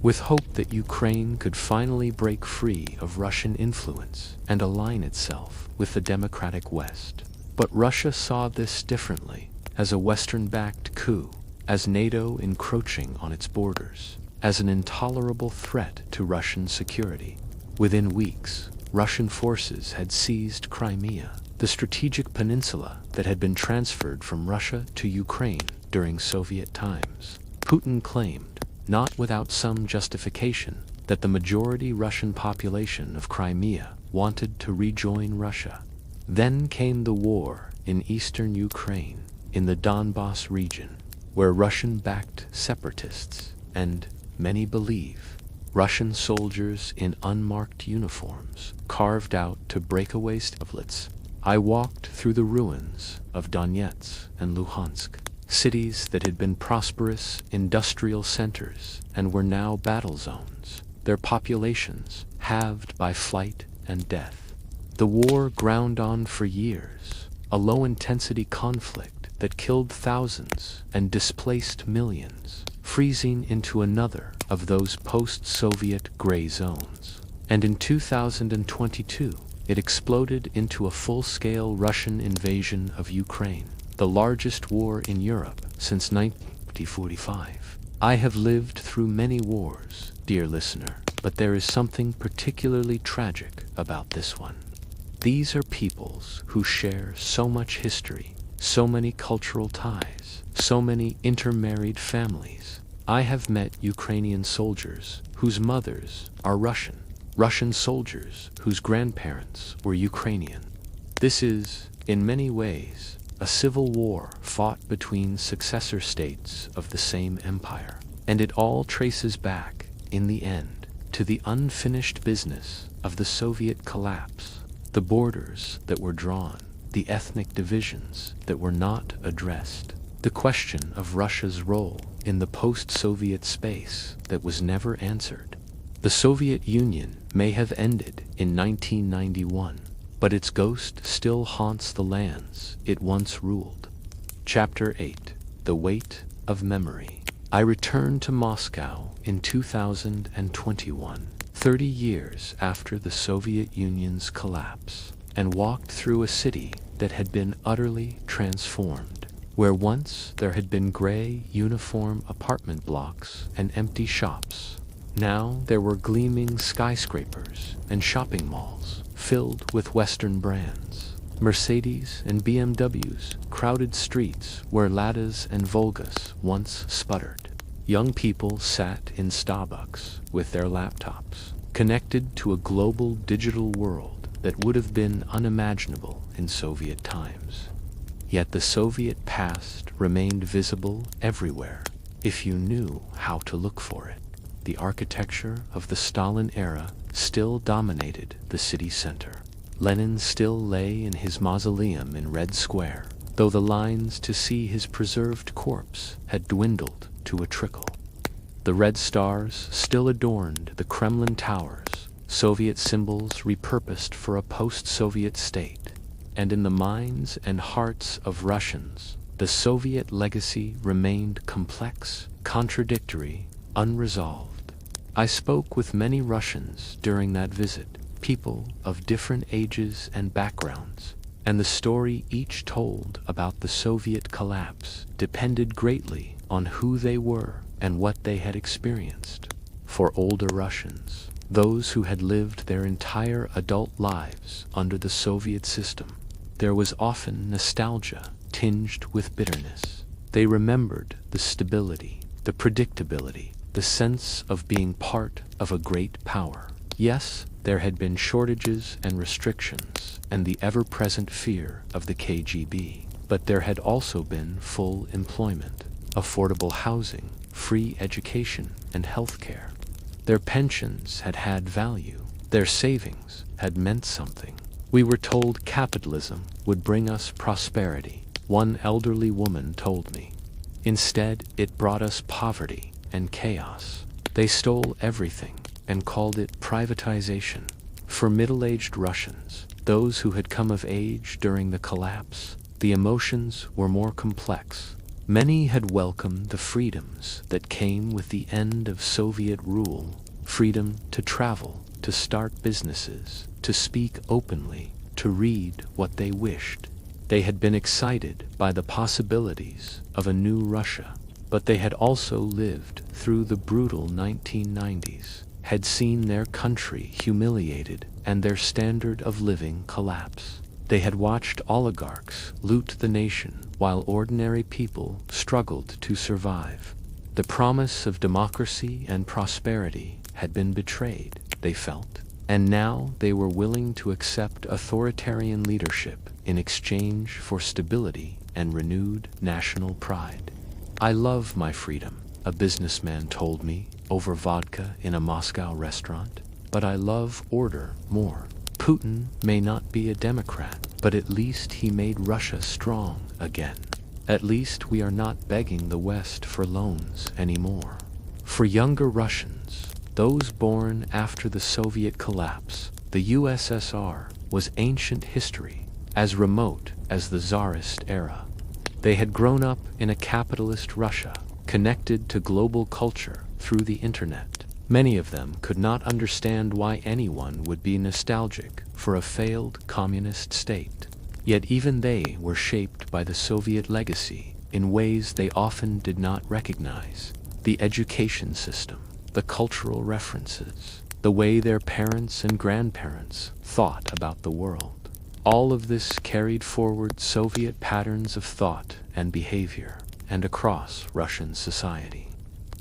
with hope that Ukraine could finally break free of Russian influence and align itself with the democratic West. But Russia saw this differently, as a Western-backed coup, as NATO encroaching on its borders, as an intolerable threat to Russian security. Within weeks, Russian forces had seized Crimea, the strategic peninsula that had been transferred from Russia to Ukraine during Soviet times. Putin claimed, not without some justification, that the majority Russian population of Crimea wanted to rejoin Russia. Then came the war in eastern Ukraine, in the Donbas region, where Russian-backed separatists, and many believe, Russian soldiers in unmarked uniforms, carved out to breakaway stavlets. I walked through the ruins of Donetsk and Luhansk, cities that had been prosperous industrial centers and were now battle zones, their populations halved by flight and death. The war ground on for years, a low-intensity conflict that killed thousands and displaced millions, freezing into another of those post-Soviet gray zones. And in 2022, it exploded into a full-scale Russian invasion of Ukraine, the largest war in Europe since 1945. I have lived through many wars, dear listener, but there is something particularly tragic about this one. These are peoples who share so much history, so many cultural ties, so many intermarried families. I have met Ukrainian soldiers whose mothers are Russian soldiers whose grandparents were Ukrainian. This is, in many ways, a civil war fought between successor states of the same empire, and it all traces back, in the end, to the unfinished business of the Soviet collapse, the borders that were drawn, the ethnic divisions that were not addressed, the question of Russia's role in the post-Soviet space that was never answered. The Soviet Union may have ended in 1991, but its ghost still haunts the lands it once ruled. Chapter 8: The Weight of Memory. I returned to Moscow in 2021, 30 years after the Soviet Union's collapse, and walked through a city that had been utterly transformed. Where once there had been gray uniform apartment blocks and empty shops, now there were gleaming skyscrapers and shopping malls filled with Western brands. Mercedes and BMWs crowded streets where Ladas and Volgas once sputtered. Young people sat in Starbucks with their laptops, connected to a global digital world that would have been unimaginable in Soviet times. Yet the Soviet past remained visible everywhere, if you knew how to look for it. The architecture of the Stalin era still dominated the city center. Lenin still lay in his mausoleum in Red Square, though the lines to see his preserved corpse had dwindled to a trickle. The red stars still adorned the Kremlin towers, Soviet symbols repurposed for a post-Soviet state. And in the minds and hearts of Russians, the Soviet legacy remained complex, contradictory, unresolved. I spoke with many Russians during that visit, people of different ages and backgrounds, and the story each told about the Soviet collapse depended greatly on who they were and what they had experienced. For older Russians, those who had lived their entire adult lives under the Soviet system, there was often nostalgia tinged with bitterness. They remembered the stability, the predictability, the sense of being part of a great power. Yes, there had been shortages and restrictions, and the ever-present fear of the KGB, but there had also been full employment, affordable housing, free education, and health care. Their pensions had had value. Their savings had meant something. We were told capitalism would bring us prosperity, one elderly woman told me. Instead, it brought us poverty and chaos. They stole everything and called it privatization. For middle-aged Russians, those who had come of age during the collapse, the emotions were more complex. Many had welcomed the freedoms that came with the end of Soviet rule, freedom to travel, to start businesses, to speak openly, to read what they wished. They had been excited by the possibilities of a new Russia, but they had also lived through the brutal 1990s, had seen their country humiliated and their standard of living collapse. They had watched oligarchs loot the nation while ordinary people struggled to survive. The promise of democracy and prosperity had been betrayed, they felt, and now they were willing to accept authoritarian leadership in exchange for stability and renewed national pride. "I love my freedom," a businessman told me over vodka in a Moscow restaurant, "but I love order more. Putin may not be a Democrat, but at least he made Russia strong again. At least we are not begging the West for loans anymore." For younger Russians, those born after the Soviet collapse, the USSR was ancient history, as remote as the Tsarist era. They had grown up in a capitalist Russia, connected to global culture through the internet. Many of them could not understand why anyone would be nostalgic for a failed communist state. Yet even they were shaped by the Soviet legacy in ways they often did not recognize. The education system, the cultural references, the way their parents and grandparents thought about the world. All of this carried forward Soviet patterns of thought and behavior, and across Russian society.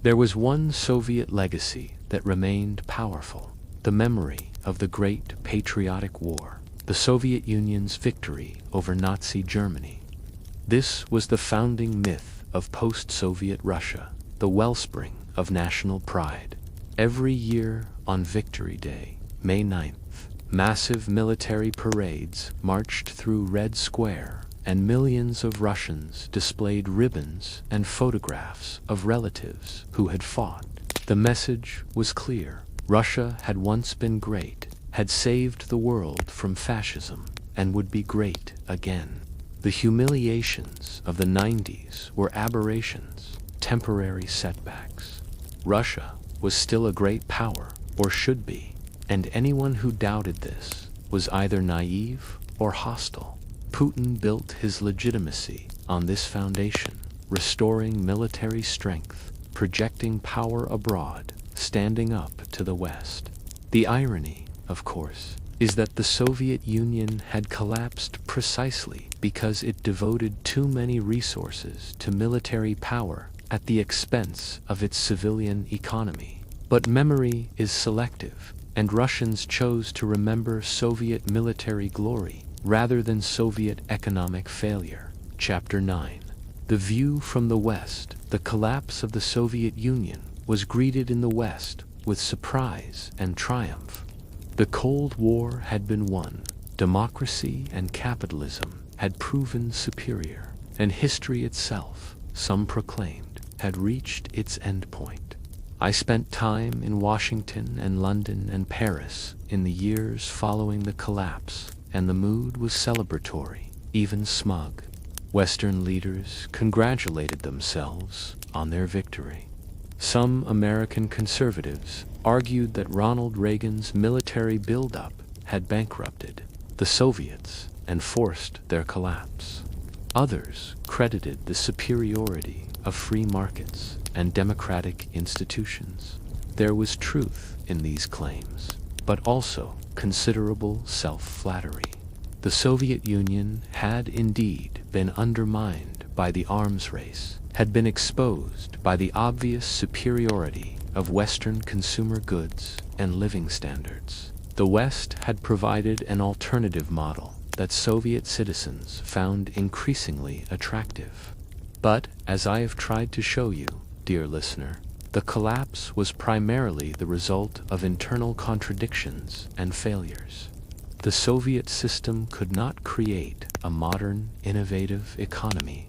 There was one Soviet legacy that remained powerful: the memory of the Great Patriotic War, the Soviet Union's victory over Nazi Germany. This was the founding myth of post-Soviet Russia, the wellspring of national pride. Every year on Victory Day, May 9th, massive military parades marched through Red Square, and millions of Russians displayed ribbons and photographs of relatives who had fought. The message was clear: Russia had once been great, had saved the world from fascism, and would be great again. The humiliations of the 90s were aberrations, temporary setbacks. Russia was still a great power, or should be, and anyone who doubted this was either naive or hostile. Putin built his legitimacy on this foundation, restoring military strength, projecting power abroad, standing up to the West. The irony, of course, is that the Soviet Union had collapsed precisely because it devoted too many resources to military power at the expense of its civilian economy. But memory is selective, and Russians chose to remember Soviet military glory rather than Soviet economic failure. Chapter 9. The view from the West. The collapse of the Soviet Union was greeted in the West with surprise and triumph. The Cold War had been won. Democracy and capitalism had proven superior, and history itself, some proclaimed, had reached its endpoint. I spent time in Washington and London and Paris in the years following the collapse, and the mood was celebratory, even smug. Western leaders congratulated themselves on their victory. Some American conservatives argued that Ronald Reagan's military buildup had bankrupted the Soviets and forced their collapse. Others credited the superiority of free markets and democratic institutions. There was truth in these claims, but also considerable self-flattery. The Soviet Union had indeed been undermined by the arms race, had been exposed by the obvious superiority of Western consumer goods and living standards. The West had provided an alternative model that Soviet citizens found increasingly attractive. But, as I have tried to show you, dear listener, the collapse was primarily the result of internal contradictions and failures. The Soviet system could not create a modern, innovative economy.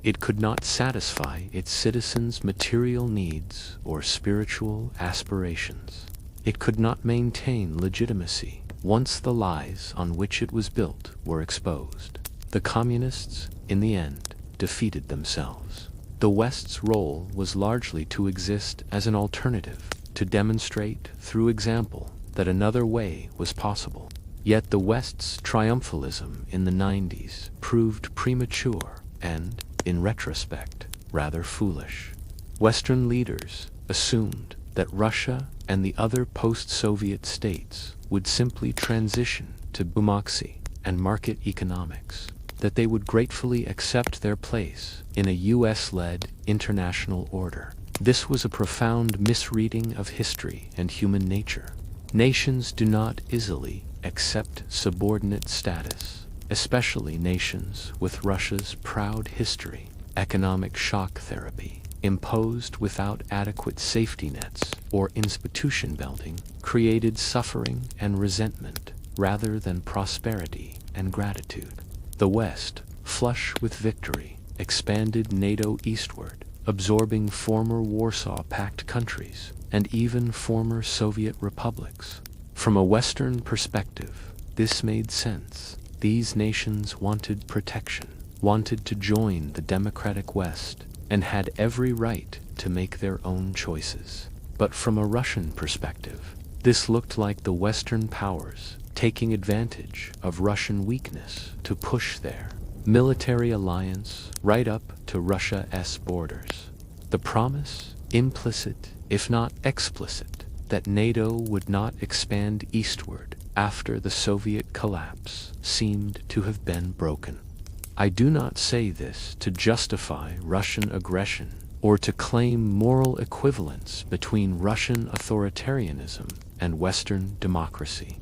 It could not satisfy its citizens' material needs or spiritual aspirations. It could not maintain legitimacy once the lies on which it was built were exposed. The communists, in the end, defeated themselves. The West's role was largely to exist as an alternative, to demonstrate through example that another way was possible. Yet the West's triumphalism in the 90s proved premature and, in retrospect, rather foolish. Western leaders assumed that Russia and the other post-Soviet states would simply transition to democracy and market economics, that they would gratefully accept their place in a US-led international order. This was a profound misreading of history and human nature. Nations do not easily accept subordinate status, especially nations with Russia's proud history. Economic shock therapy, imposed without adequate safety nets or institution building, created suffering and resentment rather than prosperity and gratitude. The West, flush with victory, expanded NATO eastward, absorbing former Warsaw Pact countries and even former Soviet republics. From a Western perspective, this made sense. These nations wanted protection, wanted to join the democratic West, and had every right to make their own choices. But from a Russian perspective, this looked like the Western powers taking advantage of Russian weakness to push their military alliance right up to Russia's borders. The promise, implicit if not explicit, that NATO would not expand eastward after the Soviet collapse seemed to have been broken. I do not say this to justify Russian aggression or to claim moral equivalence between Russian authoritarianism and Western democracy.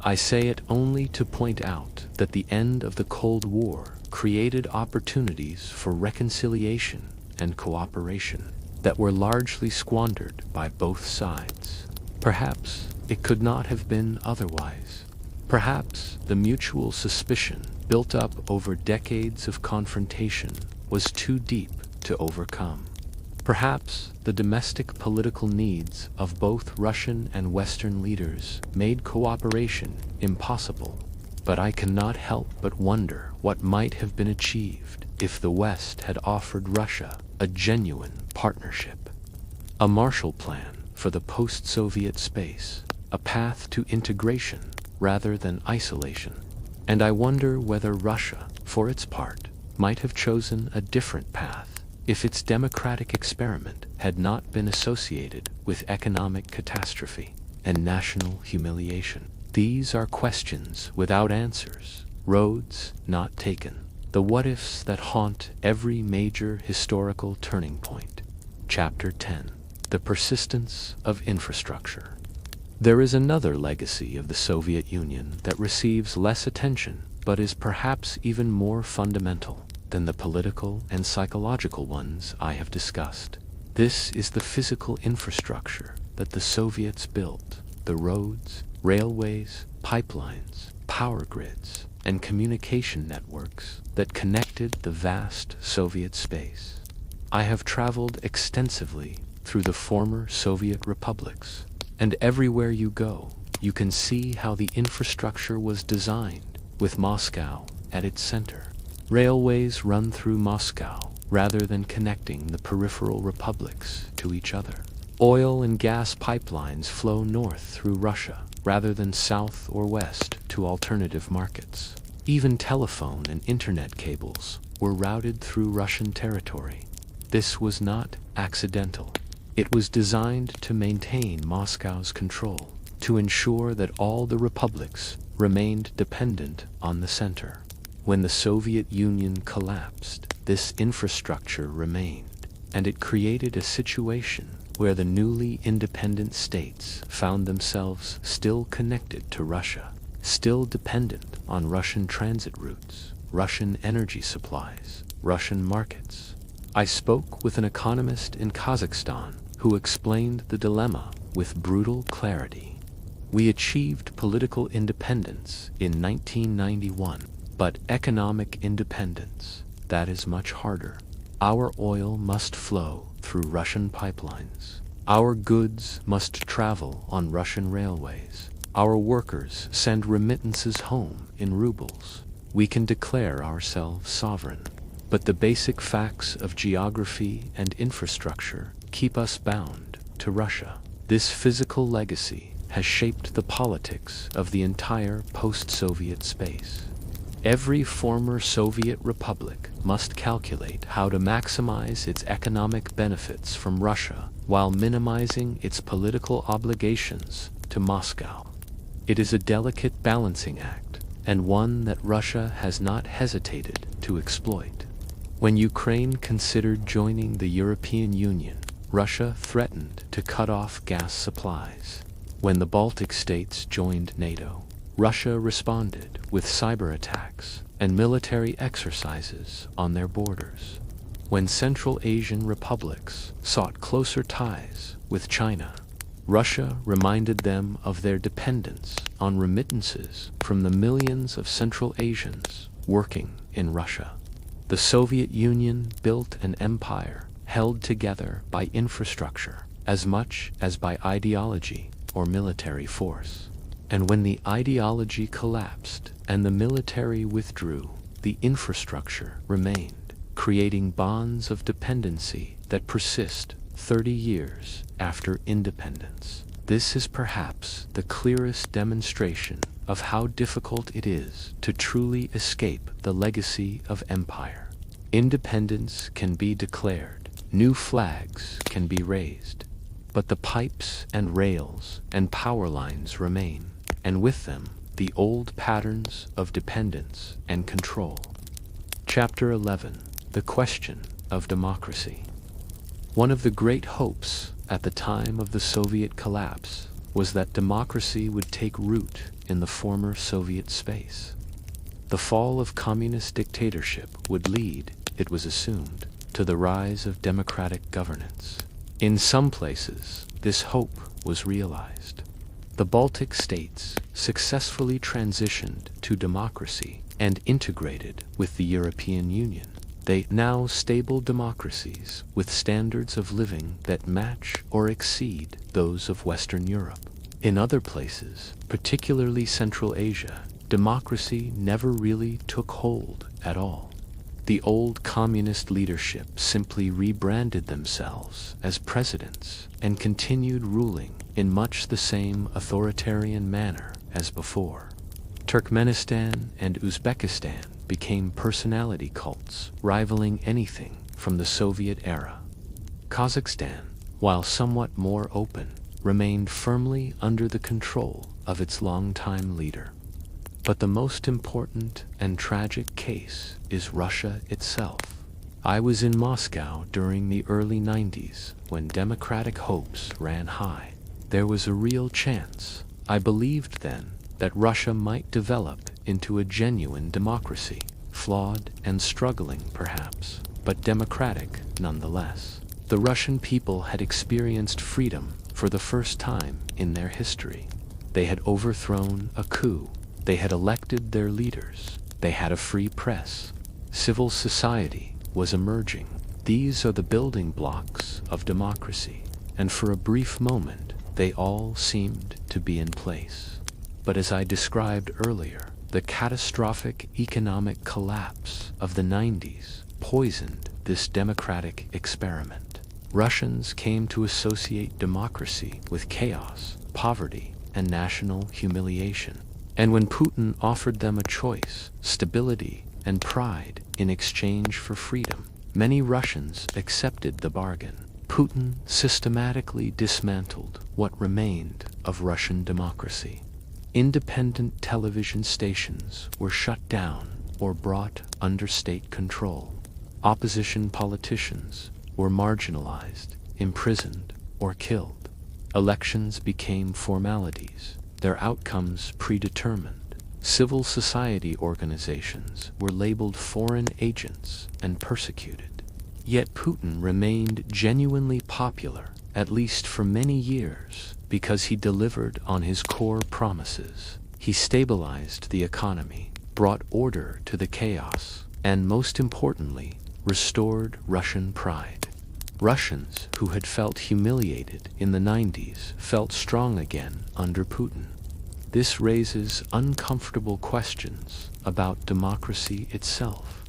I say it only to point out that the end of the Cold War created opportunities for reconciliation and cooperation that were largely squandered by both sides. Perhaps it could not have been otherwise. Perhaps the mutual suspicion built up over decades of confrontation was too deep to overcome. Perhaps the domestic political needs of both Russian and Western leaders made cooperation impossible. But I cannot help but wonder what might have been achieved if the West had offered Russia a genuine partnership. A Marshall Plan for the post-Soviet space, a path to integration rather than isolation. And I wonder whether Russia, for its part, might have chosen a different path if its democratic experiment had not been associated with economic catastrophe and national humiliation. These are questions without answers, roads not taken, the what-ifs that haunt every major historical turning point. Chapter 10. The Persistence of Infrastructure. There is another legacy of the Soviet Union that receives less attention but is perhaps even more fundamental than the political and psychological ones I have discussed. This is the physical infrastructure that the Soviets built, the roads, railways, pipelines, power grids, and communication networks that connected the vast Soviet space. I have traveled extensively through the former Soviet republics, and everywhere you go, you can see how the infrastructure was designed, with Moscow at its center. Railways run through Moscow rather than connecting the peripheral republics to each other. Oil and gas pipelines flow north through Russia rather than south or west to alternative markets. Even telephone and internet cables were routed through Russian territory. This was not accidental. It was designed to maintain Moscow's control, to ensure that all the republics remained dependent on the center. When the Soviet Union collapsed, this infrastructure remained, and it created a situation where the newly independent states found themselves still connected to Russia, still dependent on Russian transit routes, Russian energy supplies, Russian markets. I spoke with an economist in Kazakhstan who explained the dilemma with brutal clarity. We achieved political independence in 1991, but economic independence, that is much harder. Our oil must flow through Russian pipelines. Our goods must travel on Russian railways. Our workers send remittances home in rubles. We can declare ourselves sovereign, but the basic facts of geography and infrastructure keep us bound to Russia. This physical legacy has shaped the politics of the entire post-Soviet space. Every former Soviet republic must calculate how to maximize its economic benefits from Russia while minimizing its political obligations to Moscow. It is a delicate balancing act, and one that Russia has not hesitated to exploit. When Ukraine considered joining the European Union, Russia threatened to cut off gas supplies. When the Baltic states joined NATO, Russia responded with cyber attacks and military exercises on their borders. When Central Asian republics sought closer ties with China, Russia reminded them of their dependence on remittances from the millions of Central Asians working in Russia. The Soviet Union built an empire held together by infrastructure as much as by ideology or military force. And when the ideology collapsed and the military withdrew, the infrastructure remained, creating bonds of dependency that persist 30 years after independence. This is perhaps the clearest demonstration of how difficult it is to truly escape the legacy of empire. Independence can be declared, new flags can be raised, but the pipes and rails and power lines remain, and with them the old patterns of dependence and control. Chapter 11. The Question of Democracy. One of the great hopes at the time of the Soviet collapse was that democracy would take root in the former Soviet space. The fall of communist dictatorship would lead, it was assumed, to the rise of democratic governance. In some places, this hope was realized. The Baltic states successfully transitioned to democracy and integrated with the European Union. They now stable democracies with standards of living that match or exceed those of Western Europe. In other places, particularly Central Asia, democracy never really took hold at all. The old communist leadership simply rebranded themselves as presidents and continued ruling in much the same authoritarian manner as before. Turkmenistan and Uzbekistan became personality cults, rivaling anything from the Soviet era. Kazakhstan, while somewhat more open, remained firmly under the control of its longtime leader. But the most important and tragic case is Russia itself. I was in Moscow during the early 90s when democratic hopes ran high. There was a real chance, I believed then, that Russia might develop into a genuine democracy, flawed and struggling perhaps, but democratic nonetheless. The Russian people had experienced freedom for the first time in their history. They had overthrown a coup. They had elected their leaders. They had a free press. Civil society was emerging. These are the building blocks of democracy, and for a brief moment they all seemed to be in place. But as I described earlier, the catastrophic economic collapse of the 90s poisoned this democratic experiment. Russians came to associate democracy with chaos, poverty, and national humiliation. And when Putin offered them a choice, stability and pride in exchange for freedom, many Russians accepted the bargain. Putin systematically dismantled what remained of Russian democracy. Independent television stations were shut down or brought under state control. Opposition politicians were marginalized, imprisoned, or killed. Elections became formalities, their outcomes predetermined. Civil society organizations were labeled foreign agents and persecuted. Yet Putin remained genuinely popular, at least for many years, because he delivered on his core promises. He stabilized the economy, brought order to the chaos, and most importantly, restored Russian pride. Russians who had felt humiliated in the 90s felt strong again under Putin. This raises uncomfortable questions about democracy itself.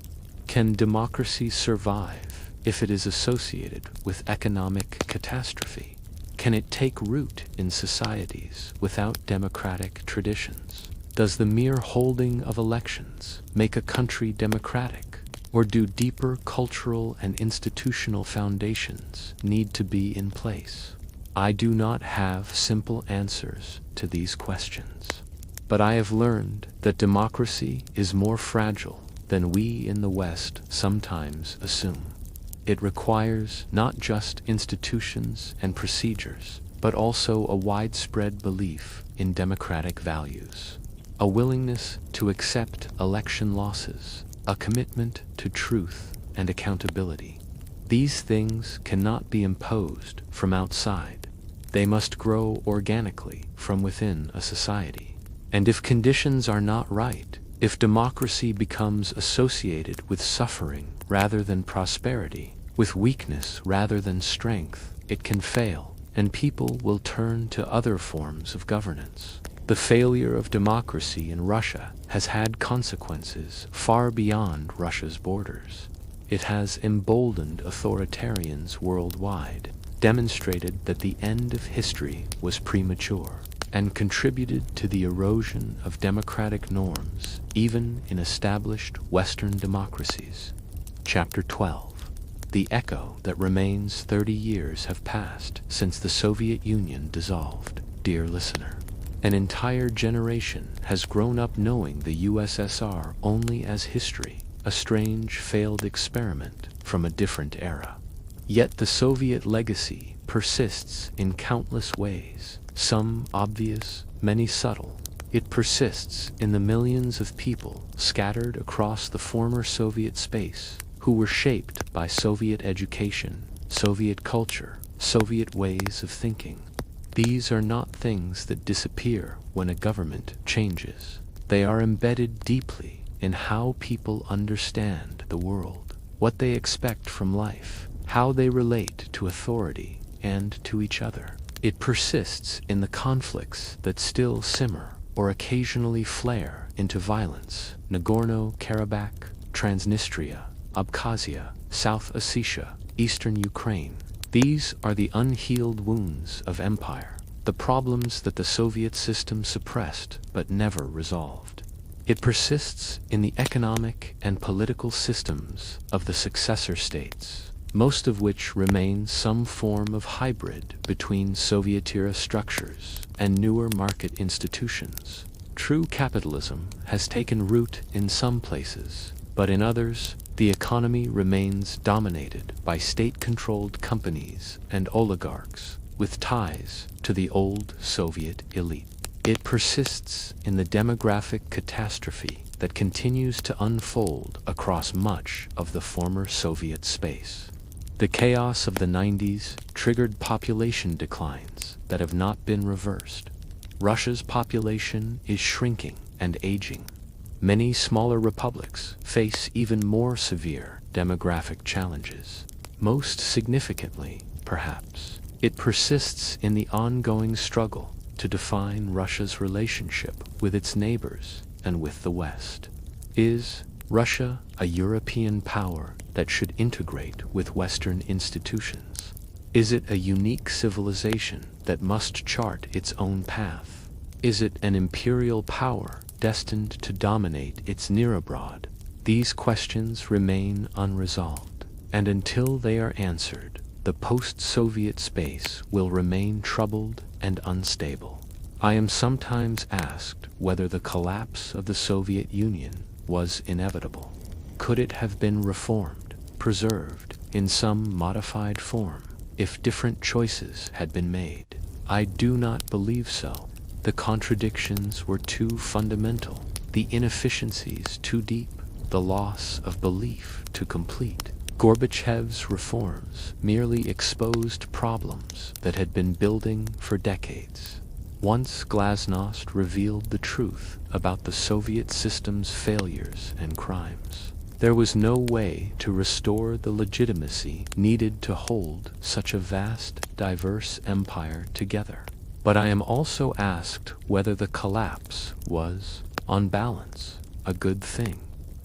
Can democracy survive if it is associated with economic catastrophe? Can it take root in societies without democratic traditions? Does the mere holding of elections make a country democratic? Or do deeper cultural and institutional foundations need to be in place? I do not have simple answers to these questions. But I have learned that democracy is more fragile than we in the West sometimes assume. It requires not just institutions and procedures, but also a widespread belief in democratic values, a willingness to accept election losses, a commitment to truth and accountability. These things cannot be imposed from outside. They must grow organically from within a society. And if conditions are not right, if democracy becomes associated with suffering rather than prosperity, with weakness rather than strength, it can fail, and people will turn to other forms of governance. The failure of democracy in Russia has had consequences far beyond Russia's borders. It has emboldened authoritarians worldwide. demonstrated that the end of history was premature, and contributed to the erosion of democratic norms, even in established Western democracies. Chapter 12. The echo that remains 30 years have passed since the Soviet Union dissolved. Dear listener, an entire generation has grown up knowing the USSR only as history, a strange failed experiment from a different era. Yet the Soviet legacy persists in countless ways, some obvious, many subtle. It persists in the millions of people scattered across the former Soviet space who were shaped by Soviet education, Soviet culture, Soviet ways of thinking. These are not things that disappear when a government changes. They are embedded deeply in how people understand the world, what they expect from life, how they relate to authority and to each other. It persists in the conflicts that still simmer or occasionally flare into violence: Nagorno-Karabakh, Transnistria, Abkhazia, South Ossetia, Eastern Ukraine. These are the unhealed wounds of empire, the problems that the Soviet system suppressed but never resolved. It persists in the economic and political systems of the successor states, most of which remain some form of hybrid between Soviet-era structures and newer market institutions. True capitalism has taken root in some places, but in others, the economy remains dominated by state-controlled companies and oligarchs with ties to the old Soviet elite. It persists in the demographic catastrophe that continues to unfold across much of the former Soviet space. The chaos of the 90s triggered population declines that have not been reversed. Russia's population is shrinking and aging. Many smaller republics face even more severe demographic challenges. Most significantly, perhaps, it persists in the ongoing struggle to define Russia's relationship with its neighbors and with the West. Is Russia a European power that should integrate with Western institutions? Is it a unique civilization that must chart its own path? Is it an imperial power destined to dominate its near abroad? These questions remain unresolved, and until they are answered, the post-Soviet space will remain troubled and unstable. I am sometimes asked whether the collapse of the Soviet Union was inevitable. Could it have been reformed, preserved in some modified form, if different choices had been made? I do not believe so. The contradictions were too fundamental, the inefficiencies too deep, the loss of belief too complete. Gorbachev's reforms merely exposed problems that had been building for decades. Once glasnost revealed the truth about the Soviet system's failures and crimes, there was no way to restore the legitimacy needed to hold such a vast, diverse empire together. But I am also asked whether the collapse was, on balance, a good thing.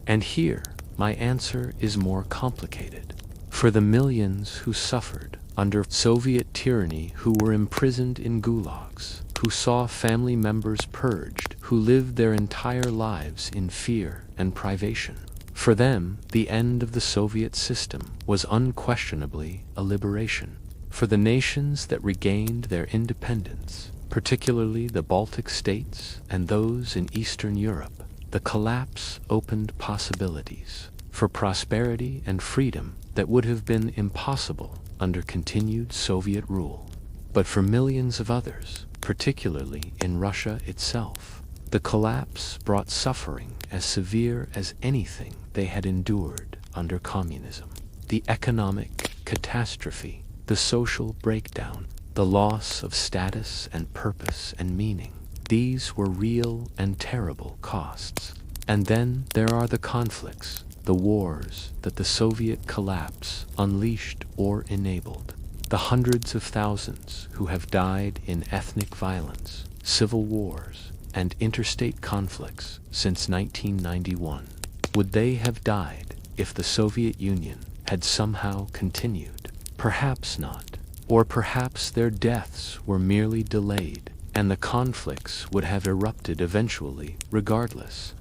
And here, my answer is more complicated. For the millions who suffered under Soviet tyranny, who were imprisoned in gulags, who saw family members purged, who lived their entire lives in fear and privation, for them, the end of the Soviet system was unquestionably a liberation. For the nations that regained their independence, particularly the Baltic states and those in Eastern Europe, the collapse opened possibilities for prosperity and freedom that would have been impossible under continued Soviet rule. But for millions of others, particularly in Russia itself, the collapse brought suffering as severe as anything they had endured under communism. The economic catastrophe, the social breakdown, the loss of status and purpose and meaning, these were real and terrible costs. And then there are the conflicts, the wars that the Soviet collapse unleashed or enabled, the hundreds of thousands who have died in ethnic violence, civil wars, and interstate conflicts since 1991. Would they have died if the Soviet Union had somehow continued? Perhaps not. Or perhaps their deaths were merely delayed, and the conflicts would have erupted eventually, regardless.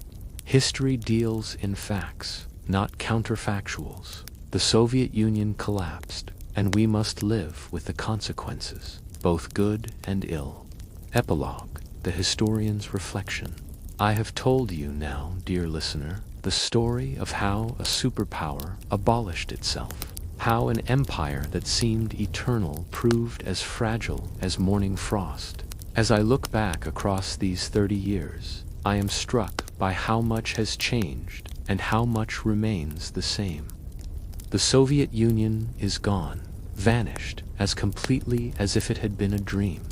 History deals in facts, not counterfactuals. The Soviet Union collapsed, and we must live with the consequences, both good and ill. Epilogue, the historian's reflection. I have told you now, dear listener, the story of how a superpower abolished itself, how an empire that seemed eternal proved as fragile as morning frost. As I look back across these 30 years, I am struck by how much has changed and how much remains the same. The Soviet Union is gone, vanished as completely as if it had been a dream.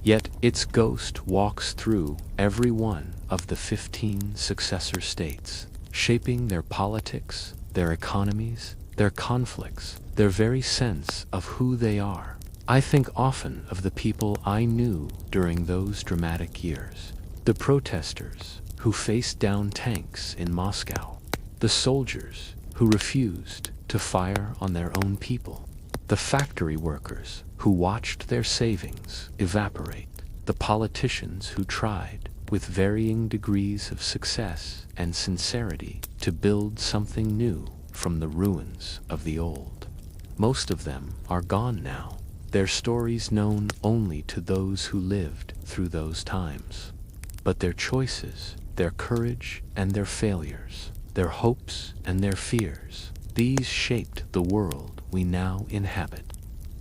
Yet its ghost walks through every one of the 15 successor states, shaping their politics, their economies, their conflicts, their very sense of who they are. I think often of the people I knew during those dramatic years. The protesters who faced down tanks in Moscow. The soldiers who refused to fire on their own people. The factory workers who watched their savings evaporate. The politicians who tried, with varying degrees of success and sincerity, to build something new from the ruins of the old. Most of them are gone now, their stories known only to those who lived through those times. But their choices, their courage and their failures, their hopes and their fears, these shaped the world we now inhabit.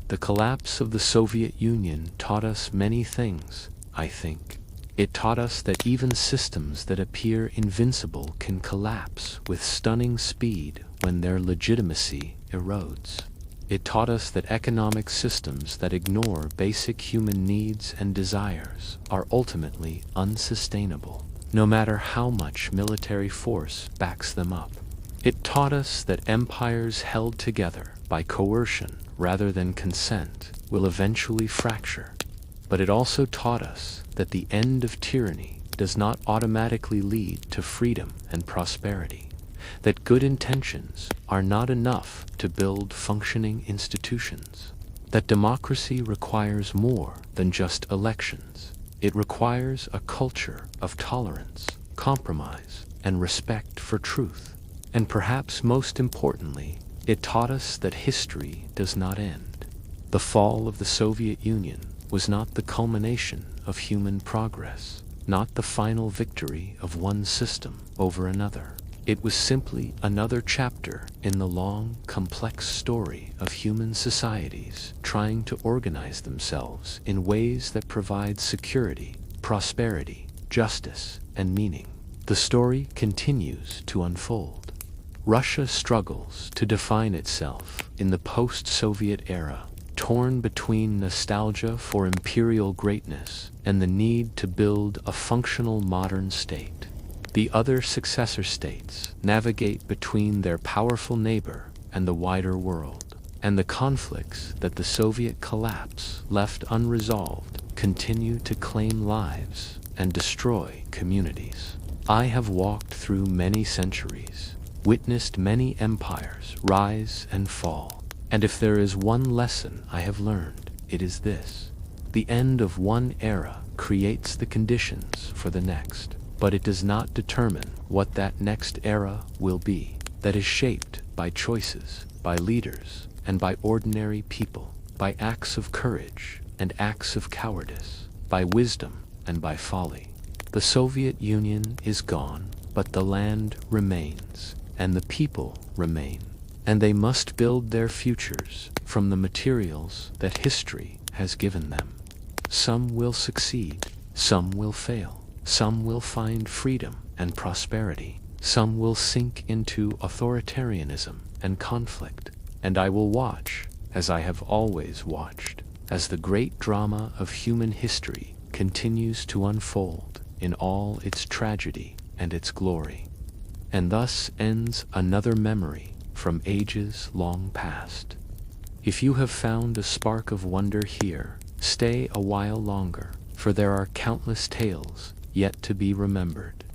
The collapse of the Soviet Union taught us many things, I think. It taught us that even systems that appear invincible can collapse with stunning speed when their legitimacy erodes. It taught us that economic systems that ignore basic human needs and desires are ultimately unsustainable, no matter how much military force backs them up. It taught us that empires held together by coercion rather than consent will eventually fracture. But it also taught us that the end of tyranny does not automatically lead to freedom and prosperity, that good intentions are not enough to build functioning institutions, that democracy requires more than just elections. It requires a culture of tolerance, compromise, and respect for truth. And perhaps most importantly, it taught us that history does not end. The fall of the Soviet Union was not the culmination of human progress, not the final victory of one system over another. It was simply another chapter in the long, complex story of human societies trying to organize themselves in ways that provide security, prosperity, justice, and meaning. The story continues to unfold. Russia struggles to define itself in the post-Soviet era, torn between nostalgia for imperial greatness and the need to build a functional modern state. The other successor states navigate between their powerful neighbor and the wider world, and the conflicts that the Soviet collapse left unresolved continue to claim lives and destroy communities. I have walked through many centuries, witnessed many empires rise and fall, and if there is one lesson I have learned, it is this. The end of one era creates the conditions for the next, but it does not determine what that next era will be. That is shaped by choices, by leaders, and by ordinary people, by acts of courage and acts of cowardice, by wisdom and by folly. The Soviet Union is gone, but the land remains, and the people remain, and they must build their futures from the materials that history has given them. Some will succeed, some will fail, some will find freedom and prosperity, some will sink into authoritarianism and conflict, and I will watch, as I have always watched, as the great drama of human history continues to unfold in all its tragedy and its glory. And thus ends another memory from ages long past. If you have found a spark of wonder here, stay a while longer, for there are countless tales yet to be remembered.